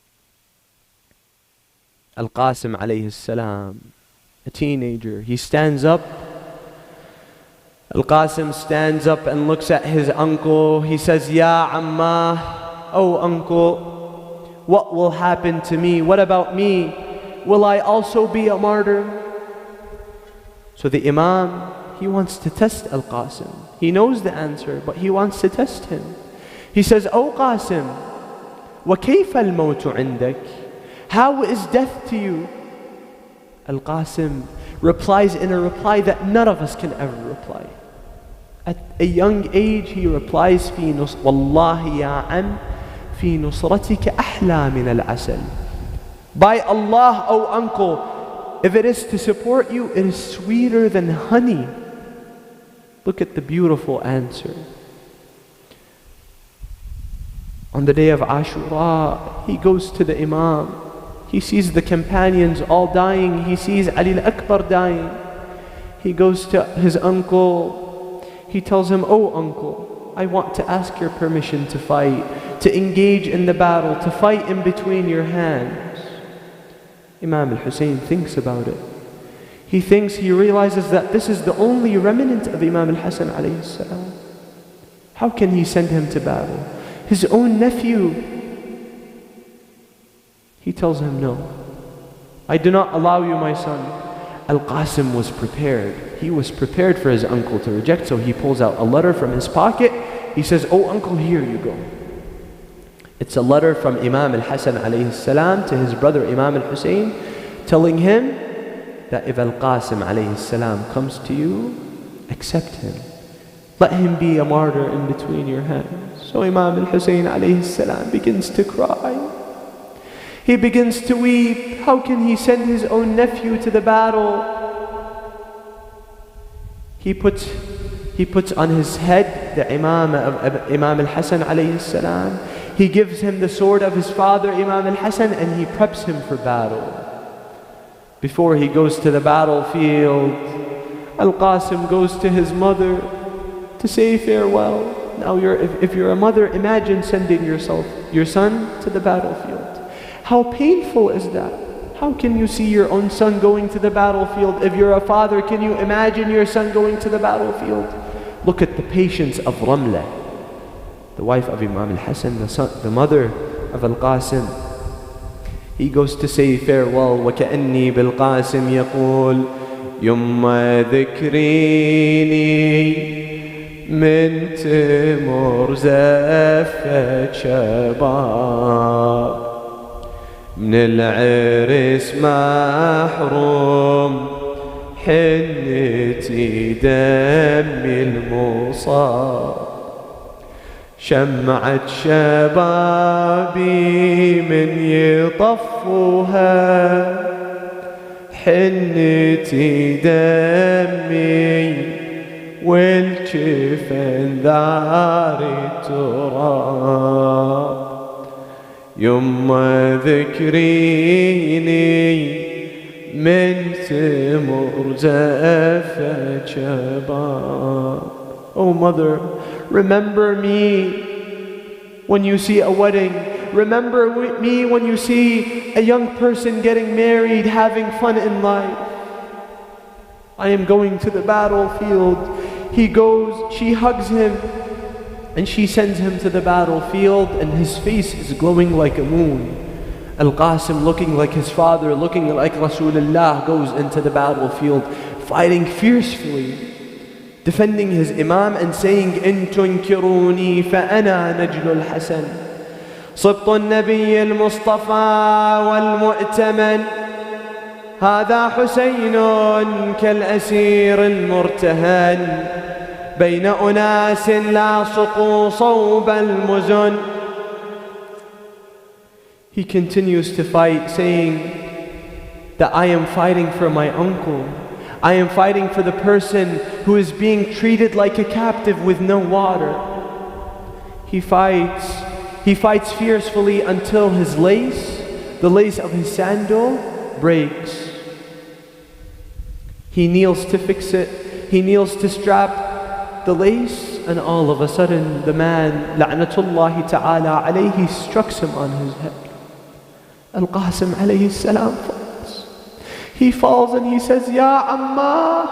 Al-Qasim alayhi salam, a teenager, he stands up. Al-Qasim stands up and looks at his uncle. He says, Ya Amma, oh uncle, what will happen to me? What about me? Will I also be a martyr? So the Imam, he wants to test Al-Qasim. He knows the answer, but he wants to test him. He says, Oh Qasim, وَكَيْفَ الْمَوْتُ عِنْدَكَ? How is death to you? Al-Qasim replies in a reply that none of us can ever reply. At a young age, he replies, وَاللَّهِ يَا عَمْ فِي نُصْرَتِكَ أَحْلَى مِنَ الْعَسَلِ. By Allah, O uncle, if it is to support you, it is sweeter than honey. Look at the beautiful answer. On the day of Ashura, he goes to the Imam. He sees the companions all dying. He sees Ali al-Akbar dying. He goes to his uncle. He tells him, Oh uncle, I want to ask your permission to fight, to engage in the battle, to fight in between your hands. Imam al-Hussein thinks about it. He realizes that this is the only remnant of Imam al-Hasan alayhi salam. How can he send him to battle? His own nephew. He tells him, no, I do not allow you, my son. Al-Qasim was prepared. He was prepared for his uncle to reject, so he pulls out a letter from his pocket. He says, oh uncle, here you go. It's a letter from Imam al-Hasan alayhi salam to his brother Imam al-Hussein, telling him that if Al-Qasim alayhi salam comes to you, accept him. Let him be a martyr in between your hands. So Imam al-Hussein alayhi salam begins to cry. He begins to weep. How can he send his own nephew to the battle? He puts on his head the imamah of Imam al-Hasan alayhi salam. He gives him the sword of his father, Imam al-Hasan, and he preps him for battle. Before he goes to the battlefield, Al-Qasim goes to his mother to say farewell. Now if you're a mother, imagine sending your son to the battlefield. How painful is that? How can you see your own son going to the battlefield? If you're a father, can you imagine your son going to the battlefield? Look at the patience of Ramla, the wife of Imam al-Hasan, the mother of Al-Qasim. He goes to say farewell. وَكَأَنِّي بِالْقَاسِمِ يَقُولُ يُمَّ ذِكْرِينِي من تمر زفة شباب من العرس محروم حنتي دمي المصاب شمعة شبابي من يطفوها حنتي دمي والجفن ذاري تراب يما ذكريني من تمر زفة شباب. Oh mother, remember me when you see a wedding. Remember me when you see a young person getting married, having fun in life. I am going to the battlefield. He goes, she hugs him, and she sends him to the battlefield, and his face is glowing like a moon. Al-Qasim, looking like his father, looking like Rasulullah, goes into the battlefield, fighting fiercely, defending his imam and saying, إن تنكروني فأنا نجل الحسن صبط النبي المصطفى والمؤتمن هذا حسين كالأسير المرتهن بين أناس لاصقوا صوب المزن. He continues to fight, saying that I am fighting for my uncle. I am fighting for the person who is being treated like a captive with no water. He fights fiercely until his lace, the lace of his sandal, breaks. He kneels to fix it. He kneels to strap the lace, and all of a sudden the man, la'natullahi ta'ala alayhi, strikes him on his head. Al-Qasim alayhi salam falls. He falls and he says, Ya Amma,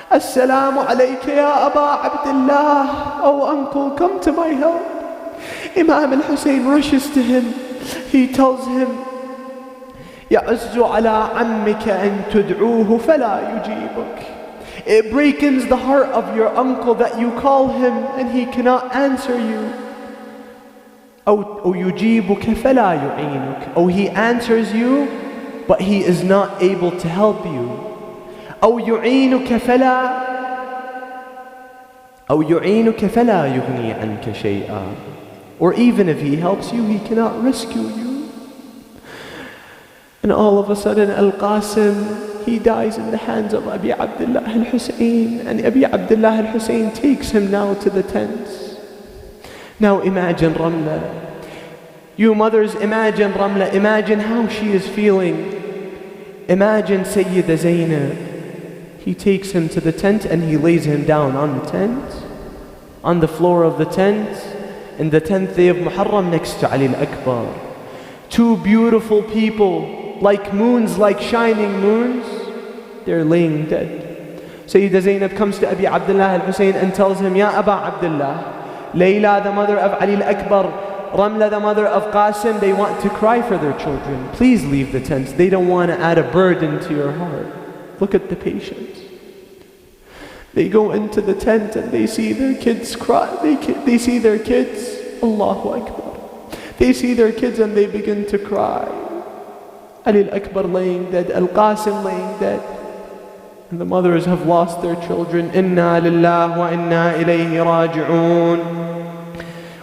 Assalamu alayka ya Aba Abdullah. Oh uncle, come to my help. Imam al-Hussein rushes to him. He tells him, يَعُزُّ عَلَىٰ عَمِّكَ أَن تُدْعُوهُ فَلَا يُجِيبُكَ. It breakens the heart of your uncle that you call him and he cannot answer you. أو يُجِيبُكَ فَلَا يُعِينُكَ. Oh, he answers you, but he is not able to help you. أو يُعِينُكَ فَلَا يُغْنِي عَنْكَ شَيْئًا. Or even if he helps you, he cannot rescue you. And all of a sudden, Al-Qasim, he dies in the hands of Abi Abdullah al-Hussein. And Abi Abdullah al-Hussein takes him now to the tents. Now imagine Ramla. You mothers, imagine Ramla. Imagine how she is feeling. Imagine Sayyida Zainab. He takes him to the tent and he lays him down on the tent, on the floor of the tent, in the 10th day of Muharram next to Ali al-Akbar. Two beautiful people, like moons, like shining moons, they're laying dead. Sayyida Zainab comes to Abi Abdullah al-Hussein and tells him, Ya Aba Abdullah, Layla, the mother of Ali al-Akbar, Ramla, the mother of Qasim, they want to cry for their children. Please leave the tents. They don't want to add a burden to your heart. Look at the patience. They go into the tent and they see their kids cry. They see their kids, Allahu Akbar. They see their kids and they begin to cry. Ali al-Akbar laying dead, Al-Qasim laying dead. And the mothers have lost their children. Inna lillah wa inna ilayhi raji'un.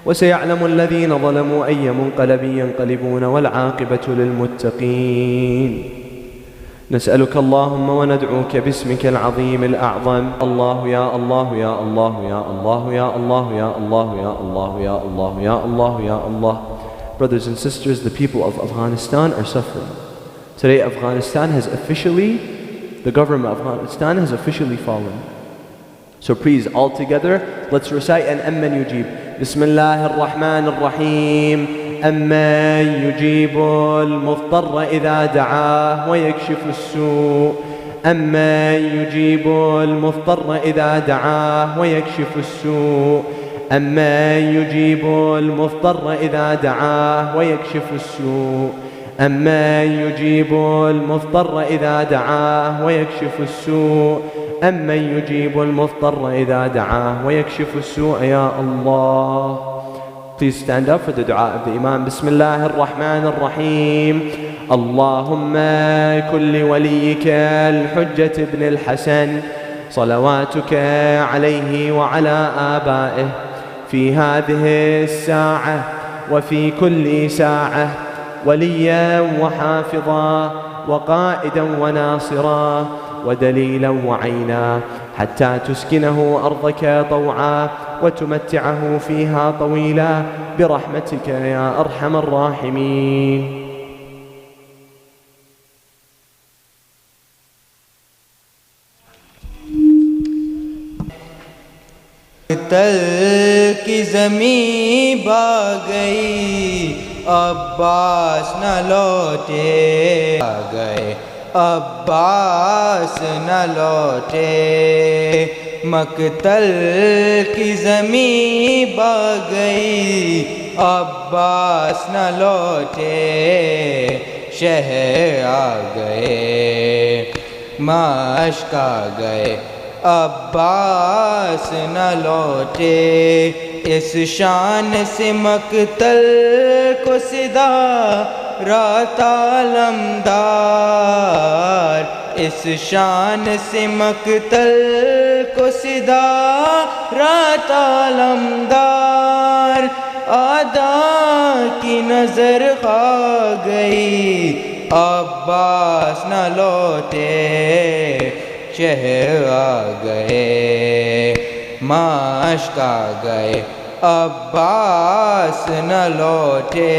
وسيعلم الذين ظلموا أي منقلب ينقلبون والعاقبة للمتقين. نسألك اللهم وندعوك باسمك العظيم الأعظم. الله يا الله يا الله يا الله يا الله يا الله يا الله يا الله يا الله يا Allah. Brothers and sisters, the people of Afghanistan are suffering. Today Afghanistan has officially, the government of Afghanistan has officially fallen. So please, all together, let's recite an Amman Yujib. Bismillah ar-Rahman ar-Rahim. أمن يجيب المضطر إذا دعاه ويكشف السوء. أمن يجيب المضطر إذا دعاه ويكشف السوء. أمن يجيب المضطر إذا دعاه ويكشف السوء. أمن يجيب المضطر إذا دعاه ويكشف السوء. أمن يجيب المضطر إذا دعاه ويكشف السوء يا الله. Please stand up for the dua of the Imam. بسم الله الرحمن الرحيم. اللهم كن لوليك الحجة بن الحسن صلواتك عليه وعلى آبائه في هذه الساعة وفي كل ساعة وليا وحافظا وقائدا وناصرا ودليلا وعينا حتى تسكنه أرضك طوعا وتمتعه فيها طويلا برحمتك يا أرحم الراحمين. تل کی زمین بھا گئی عباس نہ لوٹے، آ گئے عباس نہ لوٹے، مقتل کی زمین بھا گئی عباس نہ لوٹے، شہر آ گئے مشق آ گئے عباس نہ لوٹے، اس شان سے مقتل کو صدا رات علمدار، اس شان سے مقتل کو صدا رات علمدار، آدھا کی نظر کھا گئی عباس نہ لوٹے، شہر آ گئے مشق آ گئے عباس نہ لوٹے،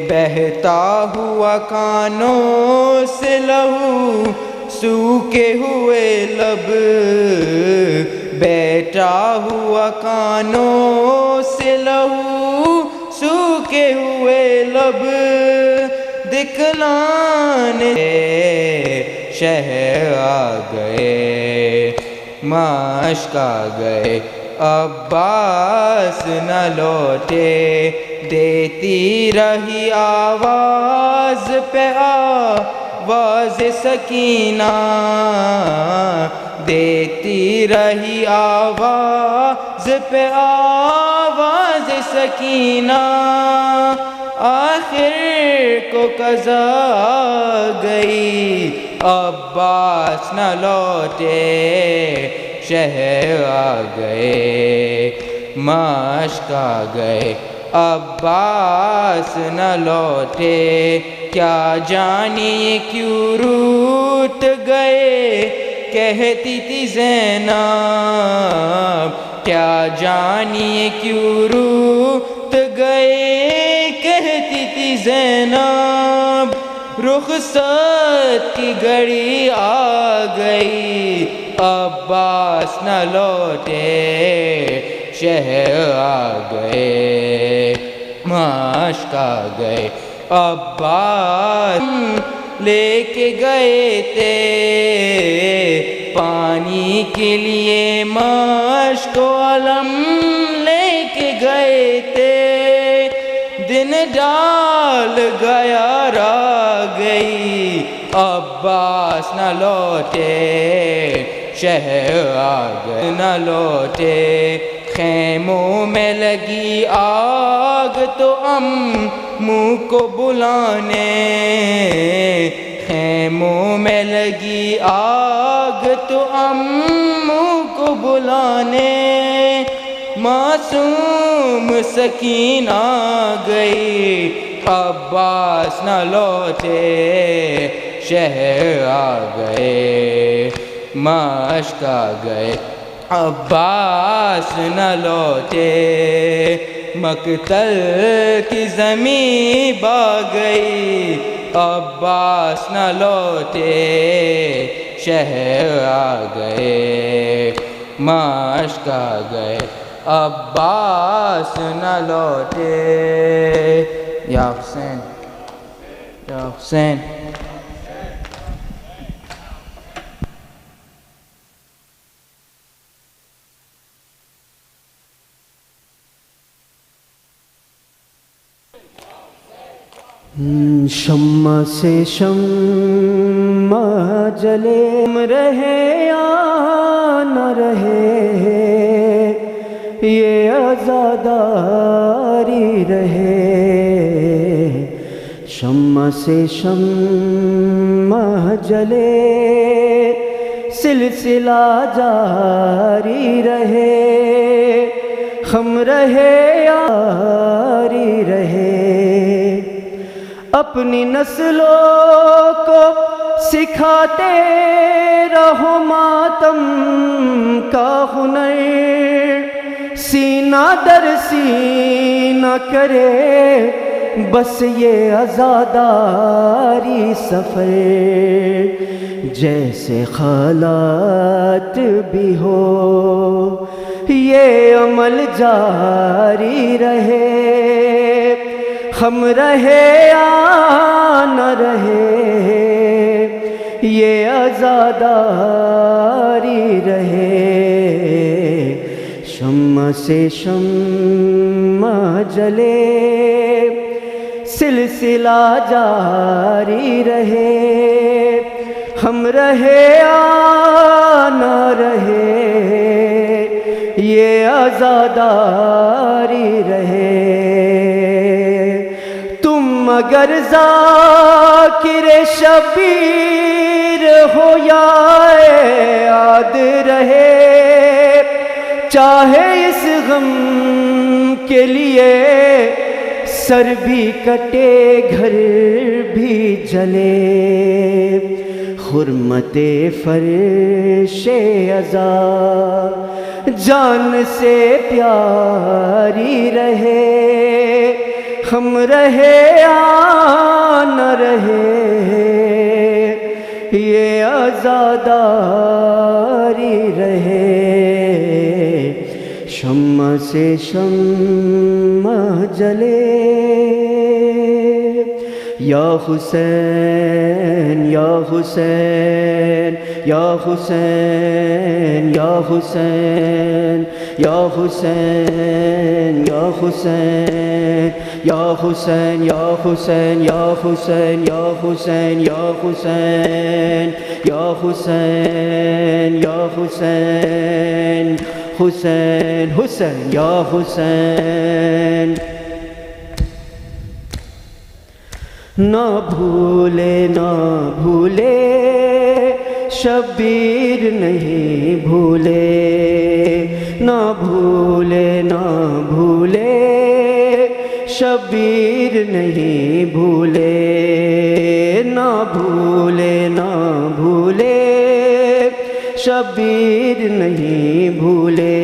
بہتا ہوا کانوں سے لہو سوکھے ہوئے لب، بیٹھا ہوا کانوں سے لہو سوکھے ہوئے لب، دکھلانے شہر آ گئے مشق آ گئے عباس نہ لوٹے، دیتی رہی آواز پہ آواز سکینہ، دیتی رہی آواز پہ آواز سکینہ، آخر کو قضا آ گئی عباس نہ لوٹے، شہر آ گئے مشق آ گئے عباس نہ لوٹے، کیا جانی یہ کیوں روٹھ گئے کہتی تھی زینب، کیا جانی یہ کیوں روٹھ گئے کہتی تھی زینب، رخصت کی گھڑی آ گئی عباس نہ لوٹے، شہر آ گئے مشق آ گئے عباس، لے کے گئے تھے پانی کے لیے مشق و علم، لے کے گئے تھے دن ڈال گیا را گئی عباس نہ لوٹے، شہر آ گئے نہ لوٹے، خیموں میں لگی آگ تو منہ کو بلانے، خیموں میں لگی آگ تو منہ کو بلانے، معصوم سکینہ آ گئی عباس نہ لوٹے، شہر آ گئے مشق آ گئے عباس نہ لوٹے، مقتل کی زمین بھا گئی عباس نہ لوٹے، شہر آ گئے مشق آ گئے عباس نہ لوٹے، یا حسین یا حسین. شمع سے شمع جلے رہے یا نہ رہے یہ عزاداری رہے شمع سے شمع جلے سلسلہ جاری رہے ہم رہے یاری رہے اپنی نسلوں کو سکھاتے رہو ماتم کا ہنر سینہ در سینہ کرے بس یہ عزاداری سفر جیسے حالات بھی ہو یہ عمل جاری رہے ہم رہے یا نہ رہے یہ عزاداری رہے شمع سے شمع جلے سلسلہ جاری رہے ہم رہے یا نہ رہے یہ عزاداری رہے تم اگر ذاکر شبیر ہو یا یاد رہے چاہے اس غم کے لیے سر بھی کٹے گھر بھی جلے حرمت فرش عزا جان سے پیاری رہے ہم رہے یا نہ رہے یہ عزاداری رہے شمع سے شمع جلے یا حسین یا حسین یا حسین یا حسین یا حسین یا حسین یا حسین یا حسین یا حسین یا حسین یا حسین یا حسین یا حسین حسین حسین یا حسین نہ بھولے نہ بھولے شبیر نہیں بھولے نہ بھولے نہ بھولے شبیر نہیں بھولے نہ بھولے نہ بھولے شبیر نہیں بھولے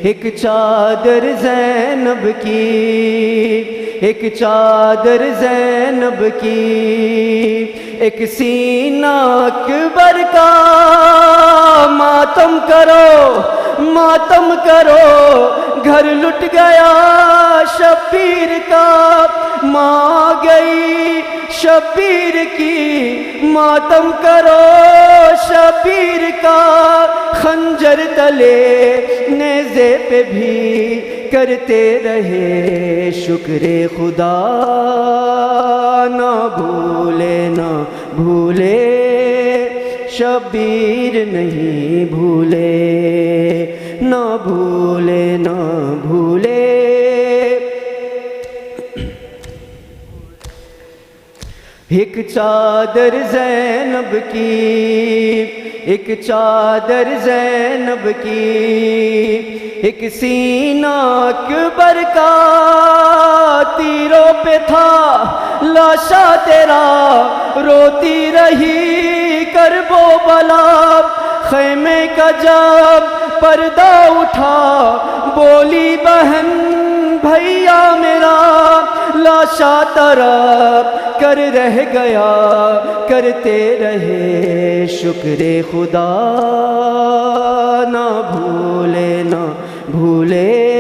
ایک چادر زینب کی ایک چادر زینب کی ایک سینہ اکبر کا ماتم کرو ماتم کرو گھر لٹ گیا شبیر کا ماں گئی شبیر کی ماتم کرو شبیر کا خنجر تلے نیزے پہ بھی کرتے رہے شکر خدا نہ بھولے نہ بھولے شبیر نہیں بھولے نہ بھولے نہ بھولے ایک چادر زینب کی ایک چادر زینب کی ایک سینہ اکبر کا تیروں پہ تھا لاشا تیرا روتی رہی کرب و بلا خیمے کا جب پردہ اٹھا بولی بہن بھیا میرا لاشا طرف کر رہ گیا کرتے رہے شکر خدا نہ بھولے نہ بھولے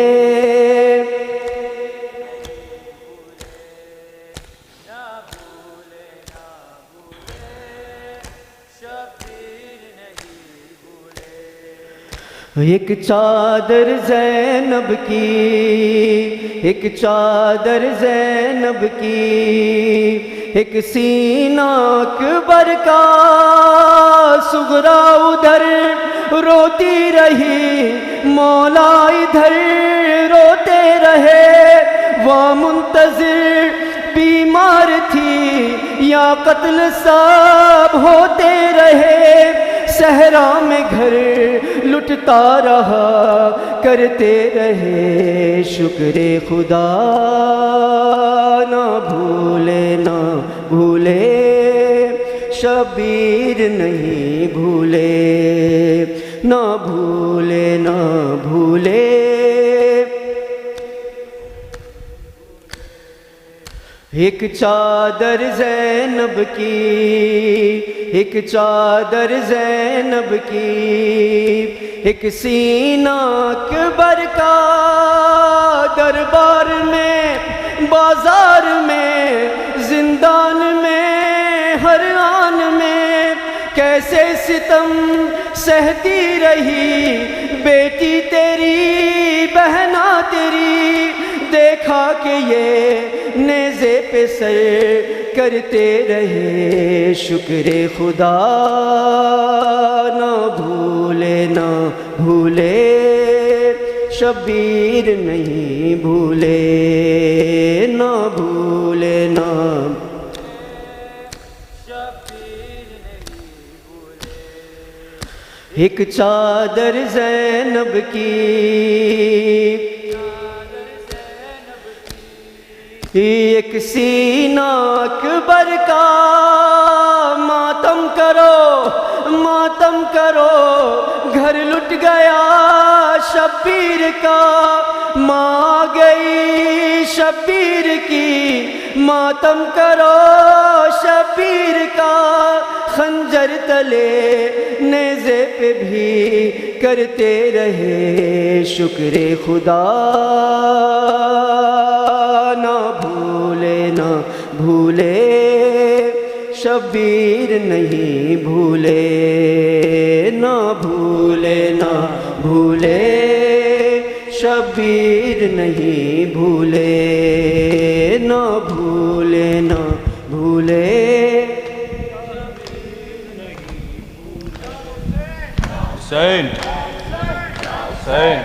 ایک چادر زینب کی، ایک چادر زینب کی، ایک سینہ اکبر کا، صغرا ادھر روتی رہی، مولا ادھر روتے رہے، وہ منتظر بیمار تھی یا قتل سب ہوتے رہے، صحرا میں گھر لٹتا رہا، کرتے رہے شکر خدا، نہ بھولے نہ بھولے شبیر نہیں بھولے، نہ بھولے نہ بھولے۔ ایک چادر زینب کی، ایک چادر زینب کی، ایک سینہ اکبر کا، دربار میں بازار میں زندان میں ہر آن میں کیسے ستم سہتی رہی، بیٹی تیری بہنا تیری، دیکھا کہ یہ نیزے پہ سر کرتے رہے شکر خدا، نہ بھولے نہ بھولے شبیر نہیں بھولے، نہ بھولے نہ ایک چادر زینب کی، ایک سینہ اکبر کا، ماتم کرو ماتم کرو، گھر لٹ گیا شبیر کا، ماں گئی شبیر کی، ماتم کرو شبیر کا، خنجر تلے نیزے پہ بھی کرتے رہے شکر خدا، نہ بھولے نہ بھولے شبیر نہیں بھولے، نہ بھولے نہ بھولے شبیر نہیں بھولے، نہ بھولے نہ بھولے۔ حسین حسین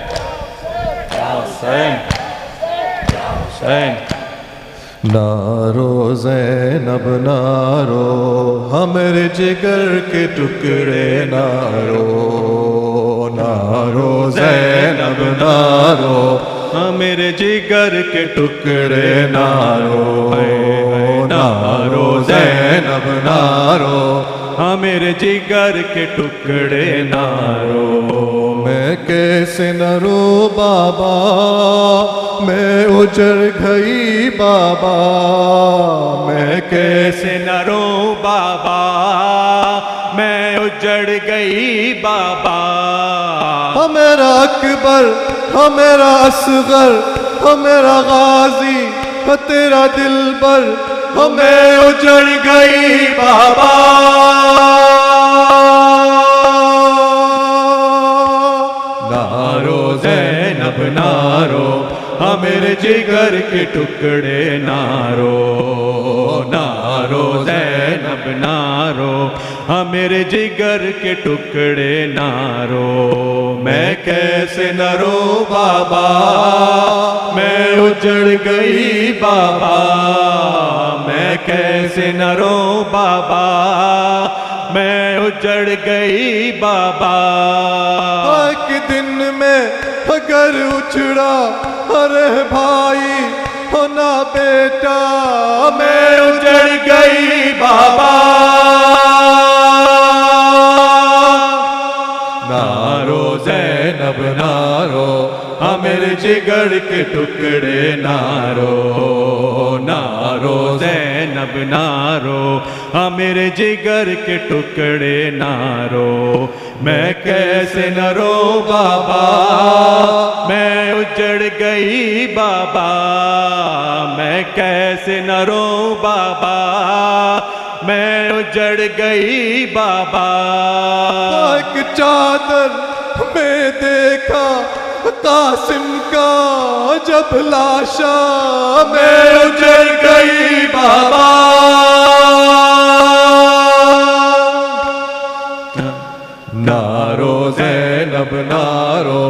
حسین حسین، نارو زینب نارو، ہمارے جگر کے ٹکڑے نارو، نارو زینب نارو، ہمارے جگر کے ٹکڑے نارو، نارو زینب نارو، ہمارے جگر کے ٹکڑے نارو، میں کیسے نہ رو بابا، میں اجڑ گئی بابا، میں کیسے نہ رو بابا، میں اجڑ گئی بابا، میرا اکبر میرا اصغر میرا غازی تیرا دلبر، میں اجڑ گئی بابا، نارو زینب نارو، ہمارے جگر کے ٹکڑے نارو، نارو زینب نارو، ہمارے جگر کے ٹکڑے نارو، میں کیسے نہ رو بابا، میں اجڑ گئی بابا، میں کیسے نہ رو بابا، میں اجڑ گئی بابا، ایک دن میں اگر اچھڑا ارے بھائی ہونا بیٹا، میں اجڑ گئی بابا، نارو زینب نارو، ہمارے جگر کے ٹکڑے نارو، نارو زینب نارو، ہمارے جگر کے ٹکڑے نارو، میں کیسے نہ رو بابا، میں اجڑ گئی بابا، میں کیسے نہ رو بابا، میں اجڑ گئی بابا، ایک چادر میں دیکھا قاسم کا جب لاشا میں اجڑ گئی بابا نارو زینب نارو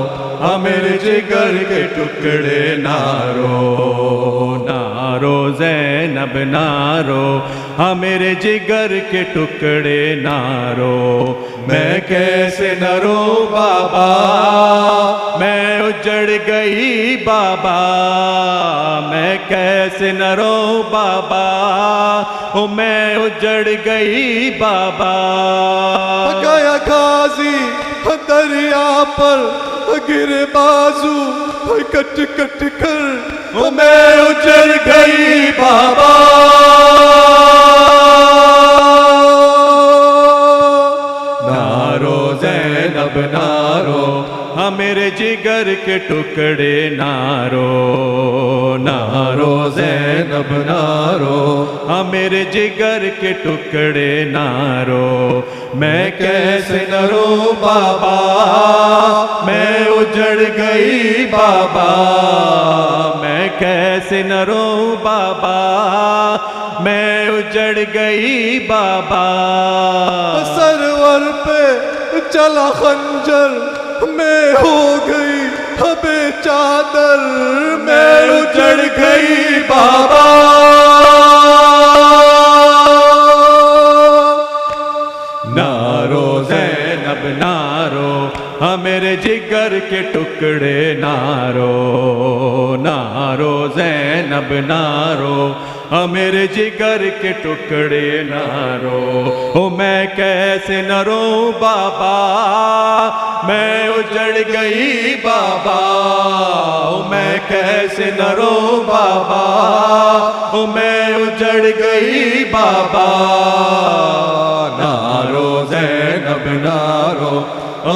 میرے جگر کے ٹکڑے نارو نارو زینب نارو میرے جگر کے ٹکڑے نارو میں کیسے نہ رو بابا میں اجڑ گئی بابا میں کیسے نہ رو بابا میں اجڑ گئی بابا گیا غازی دریا پر گر بازو کٹ کٹ کر میں اجڑ گئی بابا نارو زینب نارو میرے جگر کے ٹکڑے نارو نارو زینب نارو میرے جگر کے ٹکڑے نارو میں کیسے نہ رو بابا میں اجڑ گئی بابا میں کیسے نہ رو بابا میں اجڑ گئی بابا سرور پہ چلا خنجر میں ہو گئی بے چادر میں اجڑ گئی بابا نارو زینب نارو میرے جگر کے ٹکڑے نارو نارو زینب نارو میرے جگر کے ٹکڑے نارو میں کیسے نہ رو بابا میں اجڑ گئی بابا میں کیسے نہ رو بابا میں اجڑ گئی بابا نارو زینب نارو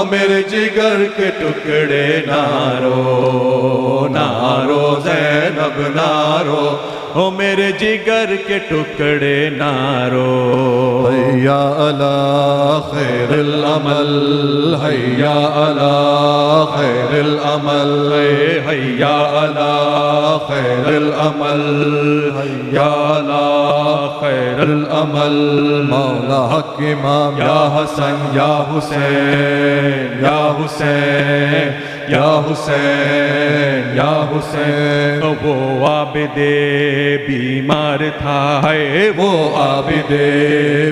میرے جگر کے ٹکڑے نارو نارو زینب نارو میرے جگر کے ٹکڑے نارو حیا علی خیر العمل حیا علی خیر العمل حیا علی خیر العمل حیا علی خیر العمل مولا حق امام یا حسن یا حسین یا حسین یا حسین یا حسین وہ عابد بیمار تھا وہ عابد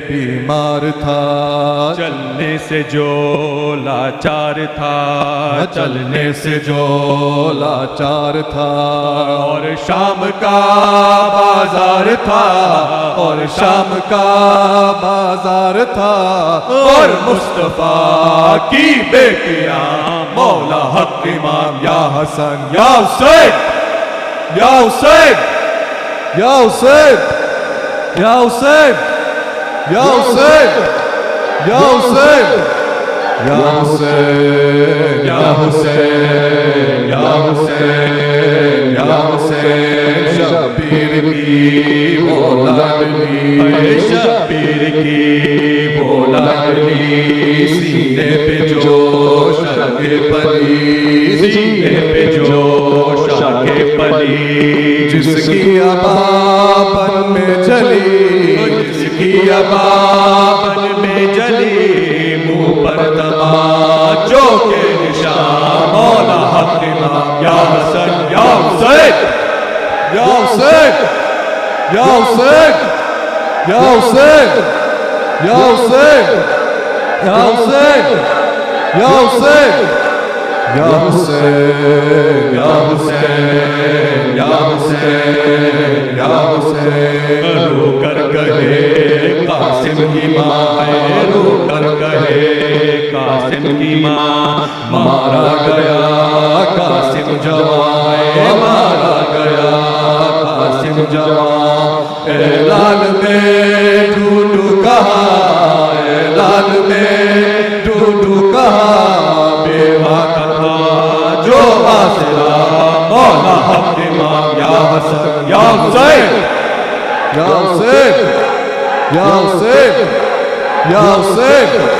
بیمار تھا چلنے سے جو لاچار تھا چلنے سے جو لاچار تھا اور شام کا بازار تھا اور شام کا بازار تھا اور مصطفیٰ کی بیٹیاں مولا حق امام یا حسن یا حسین یا حسین یا حسین یا حسین یا حسین یا حسین یا حسین یا حسین یا حسین یا حسین شبیر کی بولانی شبیر کی بولانی سینے پہ جوش کے پلی سینے پہ جوش کے پلی جس کی ابابن میں جلی جس کی ابابن میں جلی منہ پر تماچوں کے نشان مولا حق امام یا حسن یا حسین یا حسین یا حسین یا حسین یا حسین یا حسین یا حسین یا حسین یا حسین یا حسین یا حسین رو کر کہے قاسم کی ماں ہے رو کر کہے قاسم کی ماں مارا گیا قاسم جوان مارا گیا قاسم جوان اعلان میں ڈھونڈو کہا اعلان میں ڈھونڈو کہا بیوہ کہا جو آسرا مولا حق امام یا حسن یا حسین یا حسین یا حسین یا حسین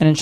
And inshallah,